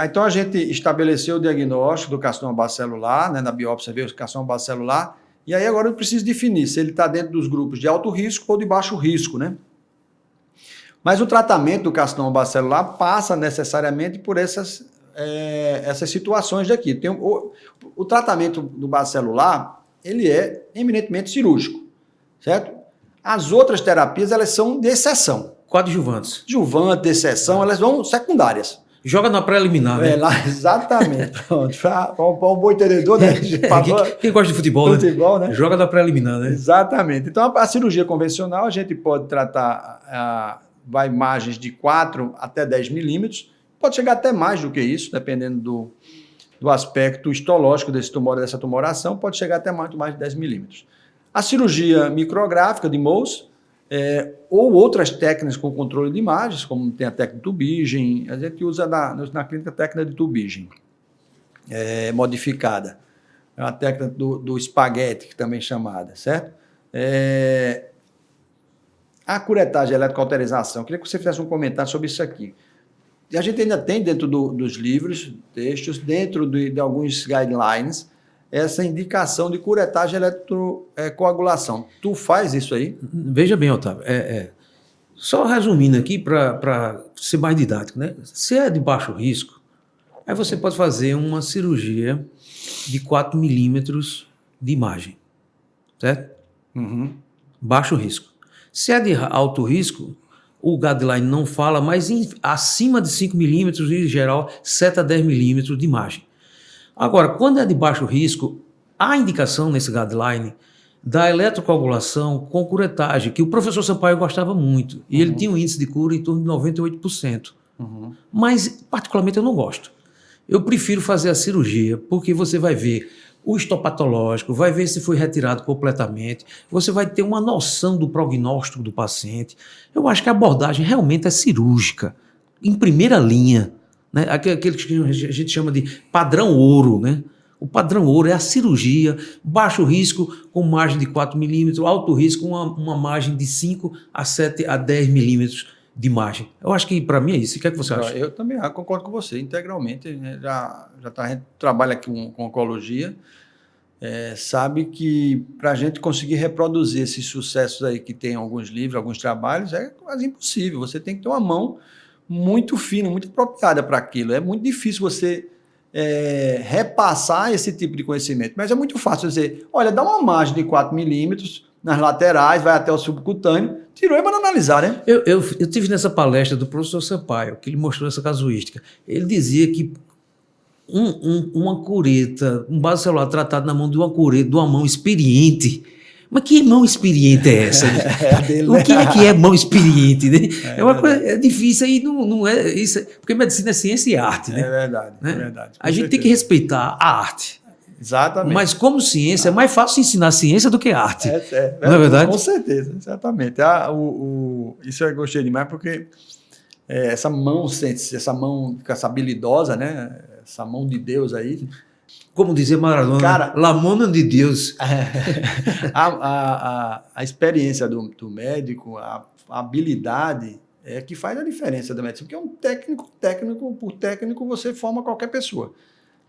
Então, a gente estabeleceu o diagnóstico do carcinoma base celular, né, na biópsia veio o carcinoma base celular, e aí agora eu preciso definir se ele está dentro dos grupos de alto risco ou de baixo risco, né? Mas o tratamento do carcinoma base celular passa necessariamente por essas situações daqui. O tratamento do base celular, ele é eminentemente cirúrgico, certo? As outras terapias, elas são de exceção. Coadjuvantes. Adjuvantes, de exceção, elas vão secundárias. Joga na pré-eliminar, né? Exatamente. Para um bom entendedor, né? Quem gosta de futebol, né? Joga na pré-eliminar, né? Exatamente. Então, a cirurgia convencional, a gente pode tratar imagens de 4 até 10 milímetros, pode chegar até mais do que isso, dependendo do aspecto histológico dessa tumoração, pode chegar até muito mais de 10 milímetros. A cirurgia micrográfica de Mohs, ou outras técnicas com controle de imagens, como tem a técnica de tubagem, a gente usa na clínica a técnica de tubagem modificada. É uma técnica do espaguete, que também é chamada, certo? A curetagem, a eletrocauterização, queria que você fizesse um comentário sobre isso aqui. E a gente ainda tem dentro dos livros, textos, dentro de alguns guidelines, essa indicação de curetagem e eletrocoagulação. Tu faz isso aí? Veja bem, Otávio, só resumindo aqui para ser mais didático, né? Se é de baixo risco, aí você pode fazer uma cirurgia de 4 milímetros de imagem, certo? Uhum. Baixo risco. Se é de alto risco, o guideline não fala, mas acima de 5 milímetros, em geral, 7 a 10 milímetros de imagem. Agora, quando é de baixo risco, há indicação nesse guideline da eletrocoagulação com curetagem, que o professor Sampaio gostava muito, e ele tinha um índice de cura em torno de 98%. Mas, particularmente, eu não gosto. Eu prefiro fazer a cirurgia, porque você vai ver o histopatológico, vai ver se foi retirado completamente, você vai ter uma noção do prognóstico do paciente. Eu acho que a abordagem realmente é cirúrgica, em primeira linha, né? Aquele que a gente chama de padrão ouro, né? O padrão ouro é a cirurgia, baixo risco com margem de 4 milímetros, alto risco uma margem de 5 a 7 a 10 milímetros de margem. Eu acho que para mim é isso. O que é que você acha? Eu também concordo com você, integralmente. Né? A gente trabalha aqui com oncologia, sabe que para a gente conseguir reproduzir esses sucessos aí que tem alguns livros, alguns trabalhos, é quase impossível. Você tem que ter uma mão muito fina, muito apropriada para aquilo. É muito difícil você repassar esse tipo de conhecimento, mas é muito fácil dizer, olha, dá uma margem de 4 milímetros nas laterais, vai até o subcutâneo, tirou e para analisar, né? Eu tive nessa palestra do professor Sampaio, que ele mostrou essa casuística. Ele dizia que uma cureta, um vaso celular tratado na mão de uma cureta, de uma mão experiente. Mas que mão experiente é essa? O que é mão experiente? Né? É uma coisa difícil aí, não é isso, porque medicina é ciência e arte, né? É verdade, né? É verdade. A gente tem que respeitar a arte. Exatamente. Mas como ciência, é mais fácil ensinar ciência do que arte. Não é verdade? Com certeza, exatamente. Isso eu gostei demais porque essa mão habilidosa, né? Essa mão de Deus aí. Como dizia Maradona, cara, la mano de Deus. A experiência do médico, a habilidade é que faz a diferença da medicina. Porque técnico por técnico, você forma qualquer pessoa.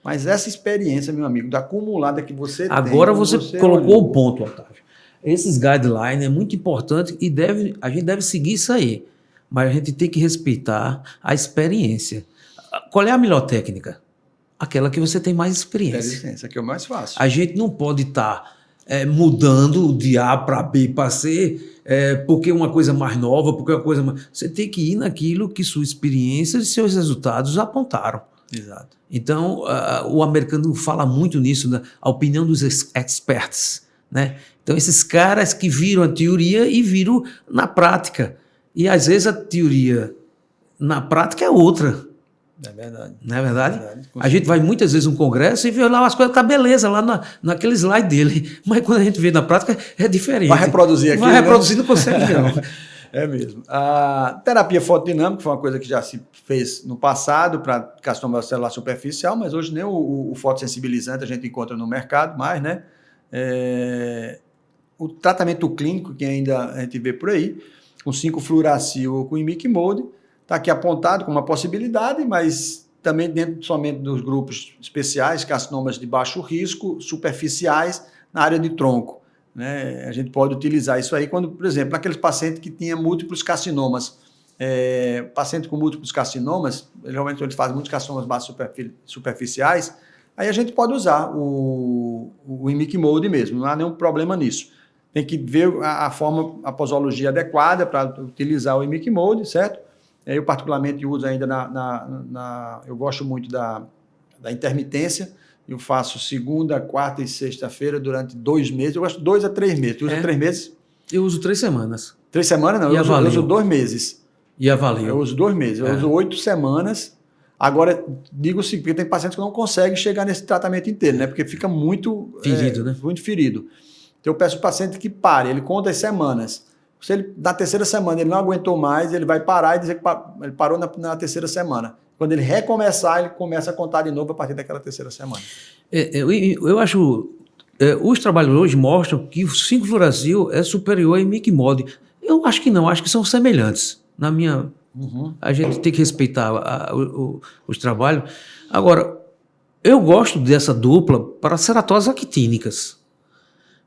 Mas essa experiência, meu amigo, da acumulada que você tem... Agora você colocou o ponto, Otávio. Esses guidelines é muito importante e a gente deve seguir isso aí. Mas a gente tem que respeitar a experiência. Qual é a melhor técnica? Aquela que você tem mais experiência. Essa que é o mais fácil. A gente não pode estar mudando de A para B para C porque é uma coisa mais nova, porque é uma coisa mais... Você tem que ir naquilo que sua experiência e seus resultados apontaram. Exato. Então, o americano fala muito nisso, né? A opinião dos experts, né? Então, esses caras que viram a teoria e viram na prática. E, às vezes, a teoria na prática é outra. É verdade. Não é verdade? É verdade. A gente vai muitas vezes num congresso e vê lá as coisas, tá beleza, lá naquele slide dele. Mas quando a gente vê na prática, é diferente. Vai reproduzir aqui, Vai reproduzir, não consegue não. É mesmo. A terapia fotodinâmica foi uma coisa que já se fez no passado para carcinoma celular superficial, mas hoje nem o fotossensibilizante a gente encontra no mercado mais, né? O tratamento clínico que ainda a gente vê por aí, com 5-fluoracil ou com imiquimod, está aqui apontado como uma possibilidade, mas também dentro somente dos grupos especiais, carcinomas de baixo risco, superficiais, na área de tronco. Né? A gente pode utilizar isso aí quando, por exemplo, naqueles pacientes que tinham múltiplos carcinomas. Paciente com múltiplos carcinomas, geralmente eles fazem muitos carcinomas baixos superficiais, aí a gente pode usar o imiquimod mesmo, não há nenhum problema nisso. Tem que ver a posologia adequada para utilizar o imiquimod, certo? Eu particularmente uso ainda eu gosto muito da intermitência. Eu faço segunda, quarta e sexta-feira durante 2 meses. Eu gosto 2 a 3 meses. Tu usa 3 meses? Eu uso 3 semanas. 3 semanas? Não, eu uso 2 meses. E avaliou? Eu uso 2 meses. Eu uso 8 semanas. Agora, digo o seguinte, porque tem pacientes que não conseguem chegar nesse tratamento inteiro, né? Porque fica muito... Ferido, né? Muito ferido. Então, eu peço ao paciente que pare. Ele conta as semanas. Se ele, na terceira semana ele não aguentou mais, ele vai parar e dizer que ele parou na terceira semana. Quando ele recomeçar, ele começa a contar de novo a partir daquela terceira semana. Eu acho... os trabalhos hoje mostram que o 5-fluoracil é superior ao imicmod. Eu acho que não, acho que são semelhantes. Na minha... A gente tem que respeitar os trabalhos. Agora, eu gosto dessa dupla para ceratoses actínicas.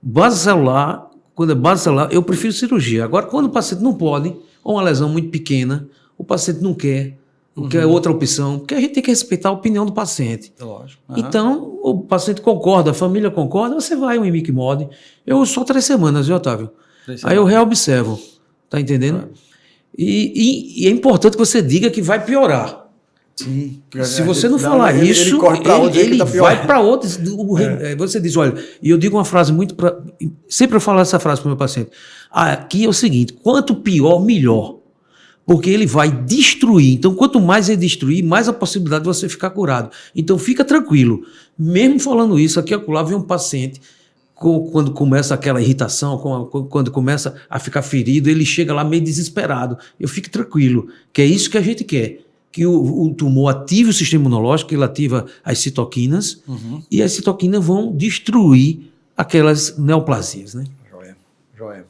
Base celular, quando é base celular, eu prefiro cirurgia. Agora, quando o paciente não pode, ou uma lesão muito pequena, o paciente não quer, quer outra opção, porque a gente tem que respeitar a opinião do paciente. Lógico. Então, o paciente concorda, a família concorda, você vai ao imicmod. Eu uso só 3 semanas, viu, Otávio? Aí eu reobservo, tá entendendo? E é importante que você diga que vai piorar. Sim. Se você não falar isso, ele vai para outros. Você diz, olha, e eu digo uma frase muito... sempre eu falo essa frase para o meu paciente. Aqui é o seguinte, quanto pior, melhor. Porque ele vai destruir. Então, quanto mais ele destruir, mais a possibilidade de você ficar curado. Então, fica tranquilo. Mesmo falando isso, aqui acolá vem um paciente, quando começa aquela irritação, quando começa a ficar ferido, ele chega lá meio desesperado. Eu fico tranquilo, que é isso que a gente quer. Que o tumor ative o sistema imunológico, ele ativa as citoquinas, e as citoquinas vão destruir aquelas neoplasias, né? Joia.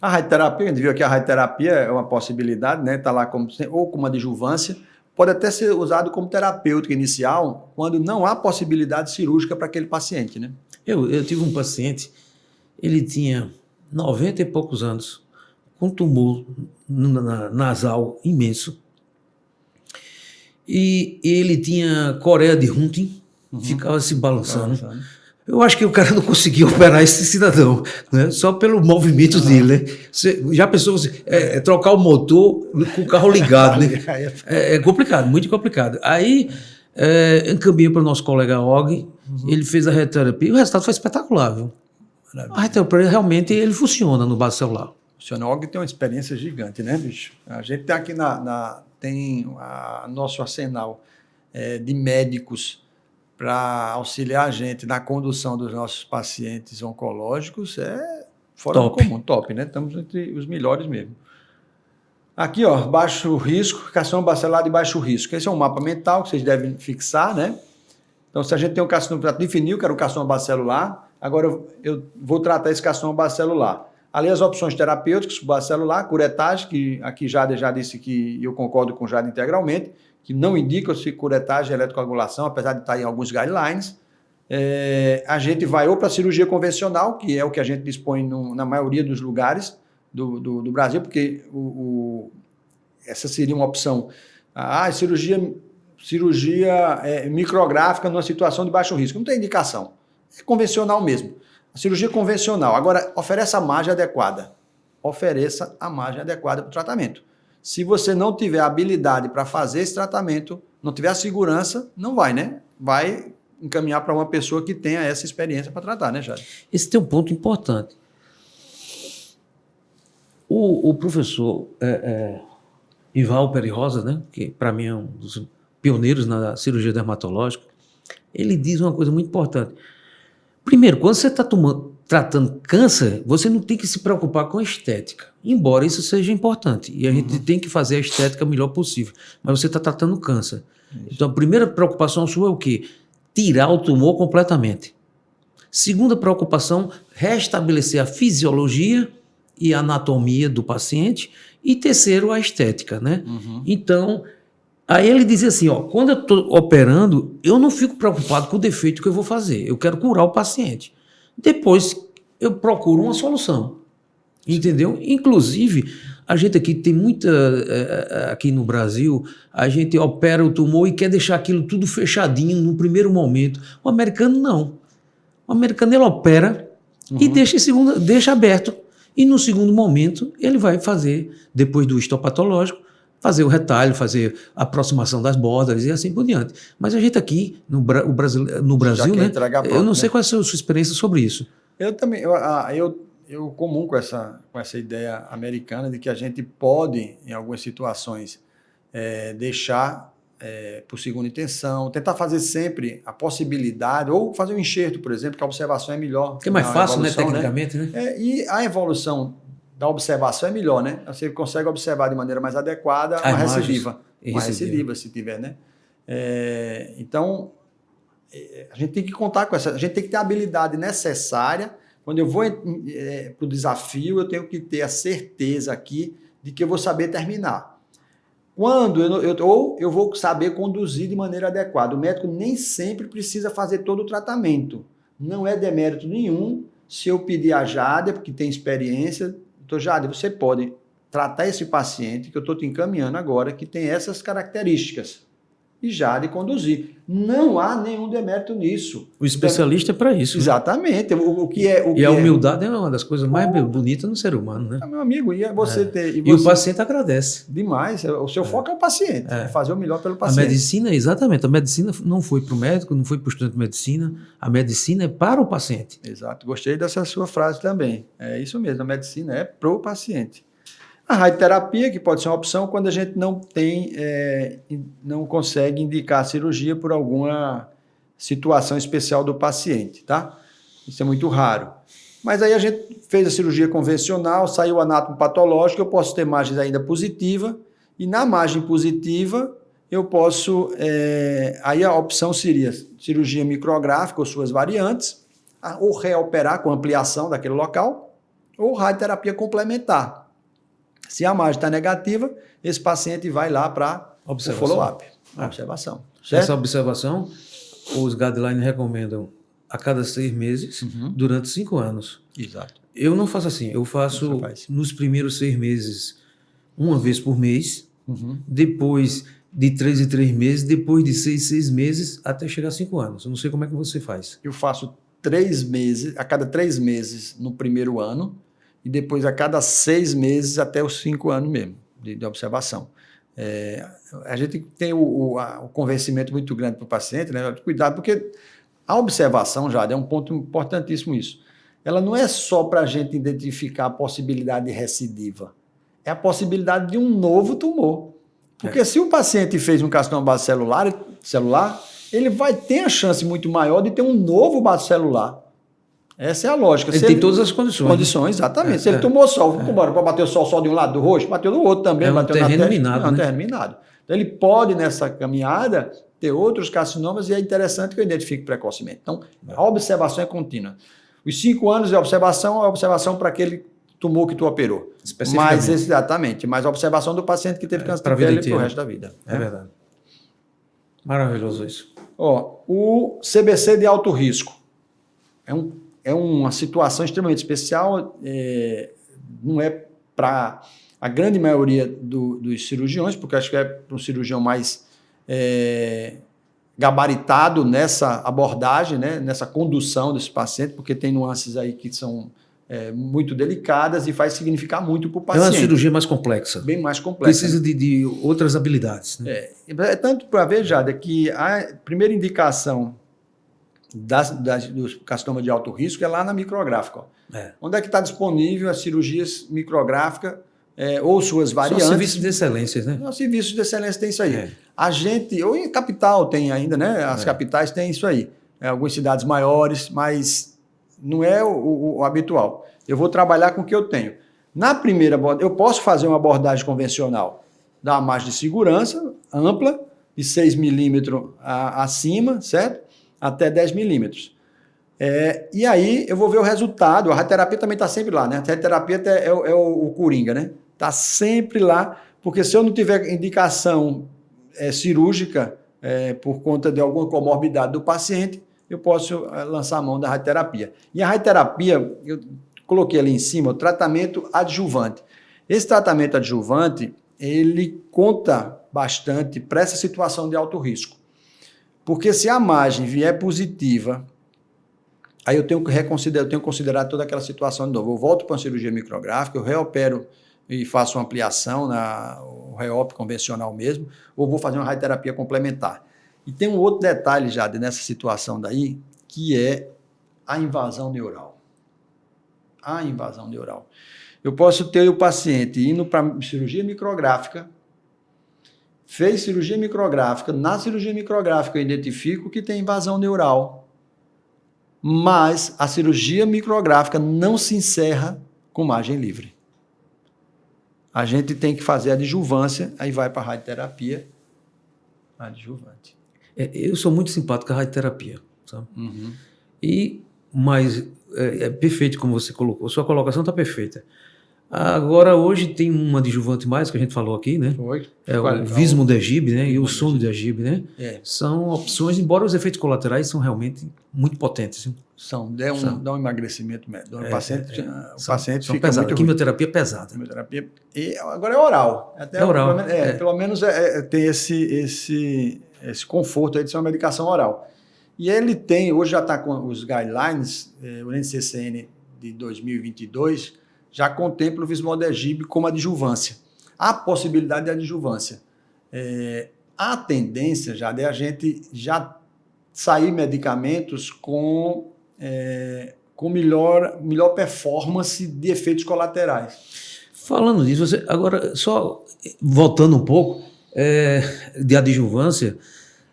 A radioterapia, a gente viu aqui a radioterapia é uma possibilidade, né? Está lá ou como uma adjuvância, pode até ser usado como terapêutica inicial, quando não há possibilidade cirúrgica para aquele paciente, né? Eu tive um paciente, ele tinha 90 e poucos anos, com tumor nasal imenso, e ele tinha coreia de Hunting, ficava se balançando. Eu acho que o cara não conseguia operar esse cidadão, né? Só pelo movimento dele. Né? Você já pensou trocar o motor com o carro ligado, né? É complicado, muito complicado. Aí encaminhei para o nosso colega Og, ele fez a radioterapia e o resultado foi espetacular, viu? A radioterapia realmente ele funciona no base celular. O Og tem uma experiência gigante, né, bicho? A gente tem aqui tem nosso arsenal de médicos para auxiliar a gente na condução dos nossos pacientes oncológicos, fora do comum, top, né? Estamos entre os melhores mesmo. Aqui, ó, baixo risco, carcinoma bacelar de baixo risco. Esse é um mapa mental que vocês devem fixar, né? Então, se a gente tem um carcinoma, definiu que era um carcinoma bacelular, agora eu vou tratar esse carcinoma bacelular. Ali as opções terapêuticas, bacelular, curetagem, que aqui Jade já disse que eu concordo com Jade integralmente, que não indica-se curetagem e eletrocoagulação, apesar de estar em alguns guidelines. A gente vai ou para a cirurgia convencional, que é o que a gente dispõe na maioria dos lugares do Brasil, porque essa seria uma opção. Cirurgia micrográfica numa situação de baixo risco. Não tem indicação. É convencional mesmo. A cirurgia convencional. Agora, ofereça a margem adequada. Ofereça a margem adequada para o tratamento. Se você não tiver habilidade para fazer esse tratamento, não tiver a segurança, não vai, né? Vai encaminhar para uma pessoa que tenha essa experiência para tratar, né, Jade? Esse tem um ponto importante. O professor Ival Perirosa, né, que para mim é um dos pioneiros na cirurgia dermatológica, ele diz uma coisa muito importante. Primeiro, quando você está tratando câncer, você não tem que se preocupar com a estética, embora isso seja importante, e a gente tem que fazer a estética o melhor possível, mas você está tratando câncer. Isso. Então, a primeira preocupação sua é o quê? Tirar o tumor completamente. Segunda preocupação, restabelecer a fisiologia e a anatomia do paciente, e terceiro, a estética, né? Então, aí ele dizia assim, ó, quando eu estou operando, eu não fico preocupado com o defeito que eu vou fazer, eu quero curar o paciente. Depois, eu procuro uma solução, entendeu? Inclusive, a gente aqui tem muita, aqui no Brasil, a gente opera o tumor e quer deixar aquilo tudo fechadinho no primeiro momento. O americano não. O americano, ele opera e deixa aberto. E no segundo momento, ele vai fazer, depois do histopatológico, fazer o retalho, fazer a aproximação das bordas e assim por diante. Mas a gente aqui, no Brasil, né? Pronto, eu não sei qual é a sua experiência sobre isso. Eu também, eu comungo com essa ideia americana de que a gente pode, em algumas situações, deixar por segunda intenção, tentar fazer sempre a possibilidade, ou fazer um enxerto, por exemplo, que a observação é melhor. Que é mais fácil, né, tecnicamente, né? E a evolução da observação é melhor, né? Você consegue observar de maneira mais adequada uma recidiva. Uma recidiva, se tiver, né? Então, a gente tem que contar com essa... A gente tem que ter a habilidade necessária. Quando eu vou para o desafio, eu tenho que ter a certeza aqui de que eu vou saber terminar. Quando eu vou saber conduzir de maneira adequada. O médico nem sempre precisa fazer todo o tratamento. Não é demérito nenhum se eu pedir a Jade, porque tem experiência. Doutor Jade, você pode tratar esse paciente que eu estou te encaminhando agora, que tem essas características. E Jade conduzir. Não há nenhum demérito nisso. O especialista é para isso. Exatamente. E a humildade é uma das coisas mais bonitas no ser humano, né? Meu amigo, e você ter... E o paciente agradece. Demais. O seu foco é o paciente. É fazer o melhor pelo paciente. A medicina, exatamente. A medicina não foi para o médico, não foi para o estudante de medicina. A medicina é para o paciente. Exato. Gostei dessa sua frase também. É isso mesmo. A medicina é para o paciente. A radioterapia, que pode ser uma opção quando a gente não consegue indicar a cirurgia por alguma situação especial do paciente, tá? Isso é muito raro. Mas aí a gente fez a cirurgia convencional, saiu o anátomo patológico, eu posso ter margens ainda positiva, e na margem positiva eu posso... aí a opção seria cirurgia micrográfica ou suas variantes, ou reoperar com ampliação daquele local, ou radioterapia complementar. Se a margem está negativa, esse paciente vai lá para o follow-up. Observação. Certo? Essa observação, os guidelines recomendam a cada 6 meses, durante 5 anos. Exato. Eu não faço assim, eu faço nos primeiros 6 meses, uma vez por mês, depois de 3 em 3 meses, depois de 6 meses, até chegar a 5 anos. Eu não sei como é que você faz. Eu faço 3 meses, a cada 3 meses no primeiro ano, e depois a cada 6 meses até os 5 anos mesmo, de observação. A gente tem o convencimento muito grande para o paciente, né? Cuidado, porque a observação, Jade, é um ponto importantíssimo isso. Ela não é só para a gente identificar a possibilidade de recidiva, é a possibilidade de um novo tumor. Porque se o paciente fez um carcinoma base celular, ele vai ter a chance muito maior de ter um novo base celular. Essa é a lógica. Ele tem todas as condições. Condições, exatamente. Se ele tomou sol, para bater o sol só de um lado do rosto, bateu do outro também. Bateu terreno na minado, né? Terreno minado. Então, ele pode, nessa caminhada, ter outros carcinomas e é interessante que eu identifique precocemente. Então, a observação é contínua. Os 5 anos de observação é a observação para aquele tumor que tu operou. Especificamente. Exatamente. Mas a observação do paciente que teve câncer de pele para o resto da vida. É verdade. Maravilhoso isso. O CBC de alto risco. É uma situação extremamente especial, não é para a grande maioria dos cirurgiões, porque acho que é para um cirurgião mais gabaritado nessa abordagem, né, nessa condução desse paciente, porque tem nuances aí que são muito delicadas e faz significar muito para o paciente. É uma cirurgia mais complexa. Bem mais complexa. Precisa de outras habilidades. Né? Tanto para ver, Jade, que a primeira indicação do carcinoma de alto risco é lá na micrográfica. Onde é que está disponível as cirurgias micrográficas ou suas variantes? São serviços de excelência, né? Os serviços de excelência tem isso aí. A gente, ou em capital tem ainda, né? As capitais têm isso aí. Algumas cidades maiores, mas não é o habitual. Eu vou trabalhar com o que eu tenho. Na primeira abordagem, eu posso fazer uma abordagem convencional, dar uma margem de segurança ampla, de 6 milímetros acima, certo? Até 10 milímetros. E aí eu vou ver o resultado. A radioterapia também está sempre lá, né? A radioterapia é o coringa, né? Está sempre lá, porque se eu não tiver indicação cirúrgica por conta de alguma comorbidade do paciente, eu posso lançar a mão da radioterapia. E a radioterapia, eu coloquei ali em cima, o tratamento adjuvante. Esse tratamento adjuvante, ele conta bastante para essa situação de alto risco. Porque se a margem vier positiva, aí eu tenho que considerar toda aquela situação de novo. Eu volto para uma cirurgia micrográfica, eu reopero e faço uma ampliação, o reop convencional mesmo, ou vou fazer uma radioterapia complementar. E tem um outro detalhe já nessa situação daí, que é a invasão neural. A invasão neural. Eu posso ter o paciente indo para cirurgia micrográfica, fez cirurgia micrográfica, na cirurgia micrográfica eu identifico que tem invasão neural, mas a cirurgia micrográfica não se encerra com margem livre. a gente tem que fazer a adjuvância, aí vai para a radioterapia adjuvante. Eu sou muito simpático com a radioterapia, sabe? Uhum. Mas é perfeito como você colocou. Sua colocação está perfeita. Agora, hoje tem uma adjuvante mais, que a gente falou aqui, né? Foi. É o Vismodegib, né? E o Somnodegib, né? É. São opções, embora os efeitos colaterais são realmente muito potentes. Viu? Dá um emagrecimento médio. O paciente São fica pesadas. muito ruim. Quimioterapia pesada. Quimioterapia. E agora é oral. É oral. Pelo menos tem esse conforto aí de ser uma medicação oral. E ele tem, hoje já está com os guidelines, o NCCN de 2022, já contempla o Vismodegib como adjuvância. Há possibilidade de adjuvância. A tendência já é a gente já sair medicamentos com melhor performance de efeitos colaterais. Falando nisso, agora, só voltando um pouco de adjuvância,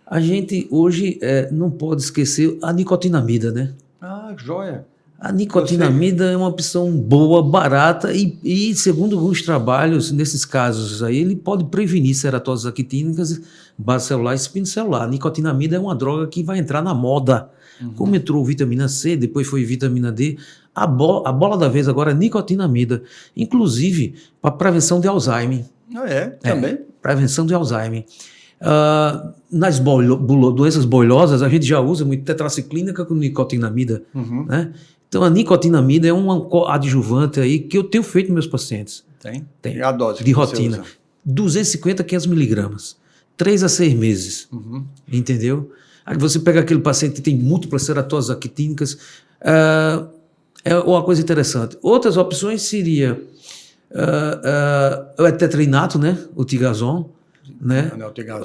a gente hoje não pode esquecer a nicotinamida, né? Ah, joia! A nicotinamida é uma opção boa, barata e, segundo alguns trabalhos, nesses casos aí, ele pode prevenir ceratoses actínicas, base celular e espino celular. A nicotinamida é uma droga que vai entrar na moda. Como entrou vitamina C, depois foi vitamina D, a bola da vez agora é nicotinamida, inclusive para prevenção de Alzheimer. Também. Prevenção de Alzheimer. Nas doenças boilosas, a gente já usa muito tetraciclínica com nicotinamida, né? Então, a nicotinamida é um adjuvante aí que eu tenho feito nos meus pacientes. Tem? E a dose de rotina. 250 a 500 miligramas. 3 a 6 meses. Entendeu? Aí você pega aquele paciente que tem múltiplas ceratoses actínicas. É uma coisa interessante. Outras opções seria o etetrinato, né? O Tigazon. Né?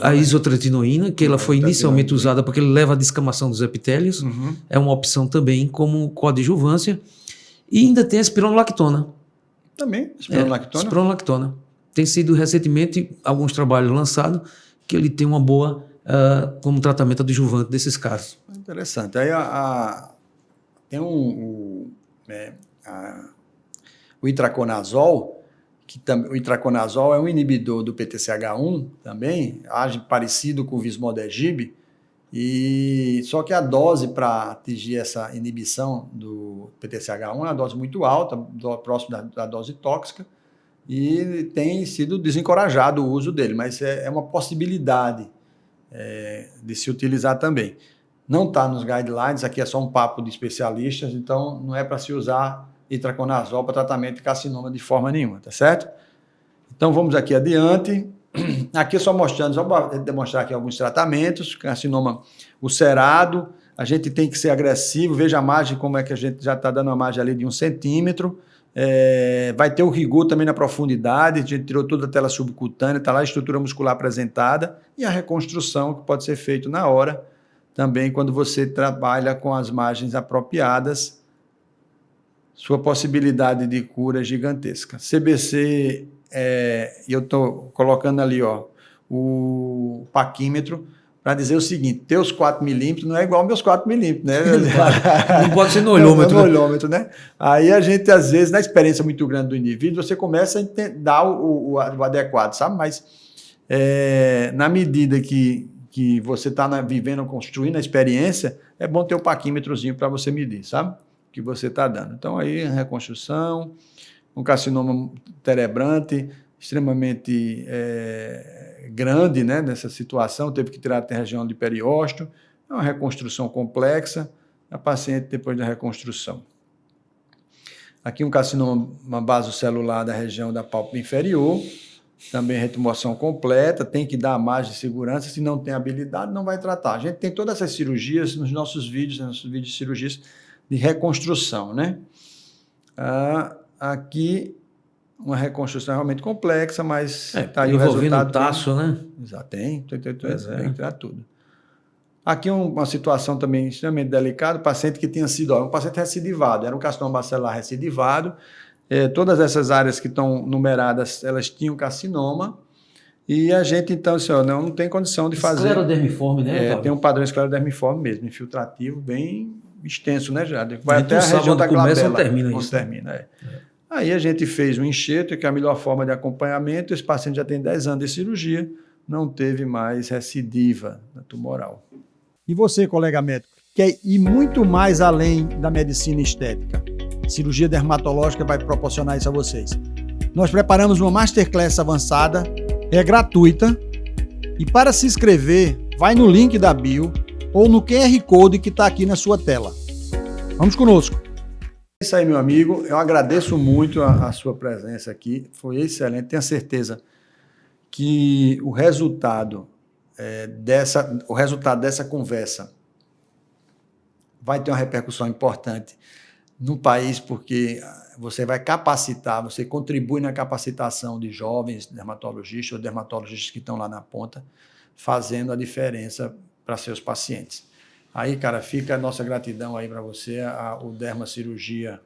A isotretinoína, que ela foi inicialmente usada porque ele leva a descamação dos epitélios, é uma opção também como coadjuvância. E ainda tem a espironolactona. Também? Espironolactona? Espironolactona. Tem sido recentemente alguns trabalhos lançados que ele tem uma boa como tratamento adjuvante desses casos. Interessante. Aí tem o itraconazol, o itraconazol é um inibidor do PTCH1 também, age parecido com o Vismodegib, só que a dose para atingir essa inibição do PTCH1 é uma dose muito alta, próximo da dose tóxica, e tem sido desencorajado o uso dele, mas é uma possibilidade de se utilizar também. Não está nos guidelines, aqui é só um papo de especialistas, então não é para se usar itraconazol para tratamento de carcinoma de forma nenhuma, tá certo? Então vamos aqui adiante. Aqui só demonstrar aqui alguns tratamentos, carcinoma ulcerado, a gente tem que ser agressivo, veja a margem, como é que a gente já está dando uma margem ali de 1 centímetro, vai ter o rigor também na profundidade, a gente tirou toda a tela subcutânea, está lá a estrutura muscular apresentada, e a reconstrução que pode ser feita na hora, também quando você trabalha com as margens apropriadas, sua possibilidade de cura é gigantesca. CBC, eu estou colocando ali o paquímetro para dizer o seguinte, teus 4 milímetros não é igual aos meus 4 milímetros, né? Não pode ser no olhômetro. No olhômetro, né? Aí a gente, às vezes, na experiência muito grande do indivíduo, você começa a dar o adequado, sabe? Mas na medida que você está vivendo, construindo a experiência, é bom ter o paquímetrozinho para você medir, sabe? Que você está dando. Então, aí, reconstrução, um carcinoma cerebrante extremamente grande, né, nessa situação, teve que tirar até a região de periósteo, é uma reconstrução complexa, a paciente depois da reconstrução. Aqui um carcinoma basocelular da região da pálpebra inferior, também retumoção completa, tem que dar a margem de segurança, se não tem habilidade, não vai tratar. A gente tem todas essas cirurgias nos nossos vídeos de cirurgias de reconstrução, né? Aqui, uma reconstrução realmente complexa, mas tá aí o resultado. Envolvendo o taço, né? Exato, tem que tirar tudo. Aqui uma situação também extremamente delicada, paciente que tinha sido, um paciente recidivado, era um carcinoma bacelar recidivado, todas essas áreas que estão numeradas, elas tinham carcinoma, e a gente, então, assim, não tem condição de fazer... Esclerodermiforme, né? Tem um padrão esclerodermiforme mesmo, infiltrativo, bem extenso, né, já? Vai até a região da glabela. Começa ou termina isso. Termina, Aí a gente fez um enxerto, que é a melhor forma de acompanhamento. Esse paciente já tem 10 anos de cirurgia, não teve mais recidiva tumoral. E você, colega médico, quer ir muito mais além da medicina estética? Cirurgia dermatológica vai proporcionar isso a vocês. Nós preparamos uma masterclass avançada, é gratuita, e para se inscrever, vai no link da bio ou no QR Code que está aqui na sua tela. Vamos conosco. É isso aí, meu amigo. Eu agradeço muito a sua presença aqui. Foi excelente. Tenho certeza que o resultado dessa conversa vai ter uma repercussão importante no país, porque você vai capacitar, você contribui na capacitação de jovens dermatologistas ou dermatologistas que estão lá na ponta, fazendo a diferença para seus pacientes. Aí, cara, fica a nossa gratidão aí para você. O Derma Cirurgia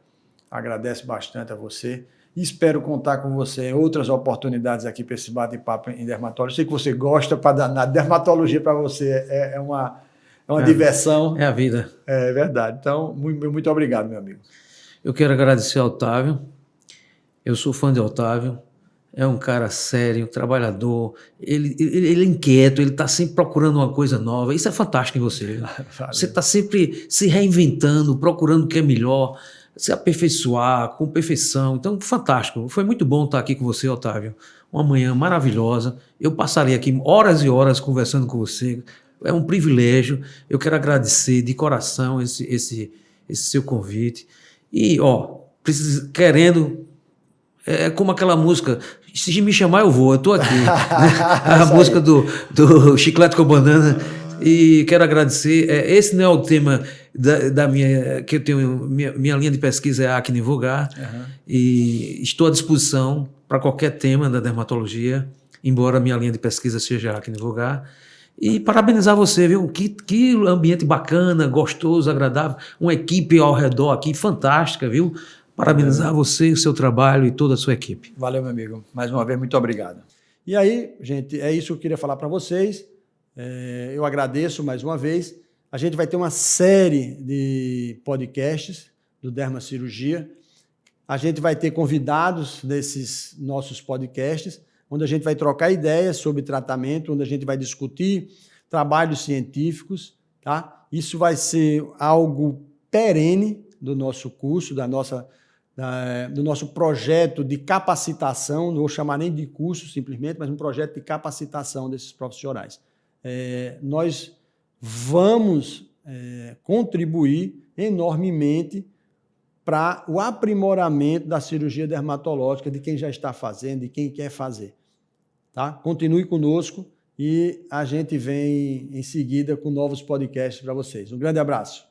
agradece bastante a você. E espero contar com você em outras oportunidades aqui para esse bate-papo em dermatologia. Sei que você gosta, na dermatologia para você é uma diversão. É a vida. É verdade. Então, muito obrigado, meu amigo. Eu quero agradecer ao Otávio. Eu sou fã de Otávio. É um cara sério, trabalhador, ele é inquieto, ele está sempre procurando uma coisa nova. Isso é fantástico em você. Valeu. Você está sempre se reinventando, procurando o que é melhor, se aperfeiçoar com perfeição. Então, fantástico. Foi muito bom estar aqui com você, Otávio. Uma manhã maravilhosa. Eu passaria aqui horas e horas conversando com você. É um privilégio. Eu quero agradecer de coração esse seu convite. E, querendo... É como aquela música, se me chamar eu vou, eu estou aqui. Né? A música do Chiclete com Banana. E quero agradecer. Esse não é o tema da minha, que eu tenho, minha linha de pesquisa é a acne vulgar. Uhum. E estou à disposição para qualquer tema da dermatologia, embora minha linha de pesquisa seja a acne vulgar. E parabenizar você, viu? Que ambiente bacana, gostoso, agradável. Uma equipe ao redor aqui fantástica, viu? Parabenizar você, o seu trabalho e toda a sua equipe. Valeu, meu amigo. Mais uma vez, muito obrigado. E aí, gente, é isso que eu queria falar para vocês. Eu agradeço mais uma vez. A gente vai ter uma série de podcasts do Derma Cirurgia. A gente vai ter convidados desses nossos podcasts, onde a gente vai trocar ideias sobre tratamento, onde a gente vai discutir trabalhos científicos, tá? Isso vai ser algo perene do nosso curso, do nosso projeto de capacitação, não vou chamar nem de curso simplesmente, mas um projeto de capacitação desses profissionais. Nós vamos contribuir enormemente para o aprimoramento da cirurgia dermatológica de quem já está fazendo, de quem quer fazer. Tá? Continue conosco e a gente vem em seguida com novos podcasts para vocês. Um grande abraço.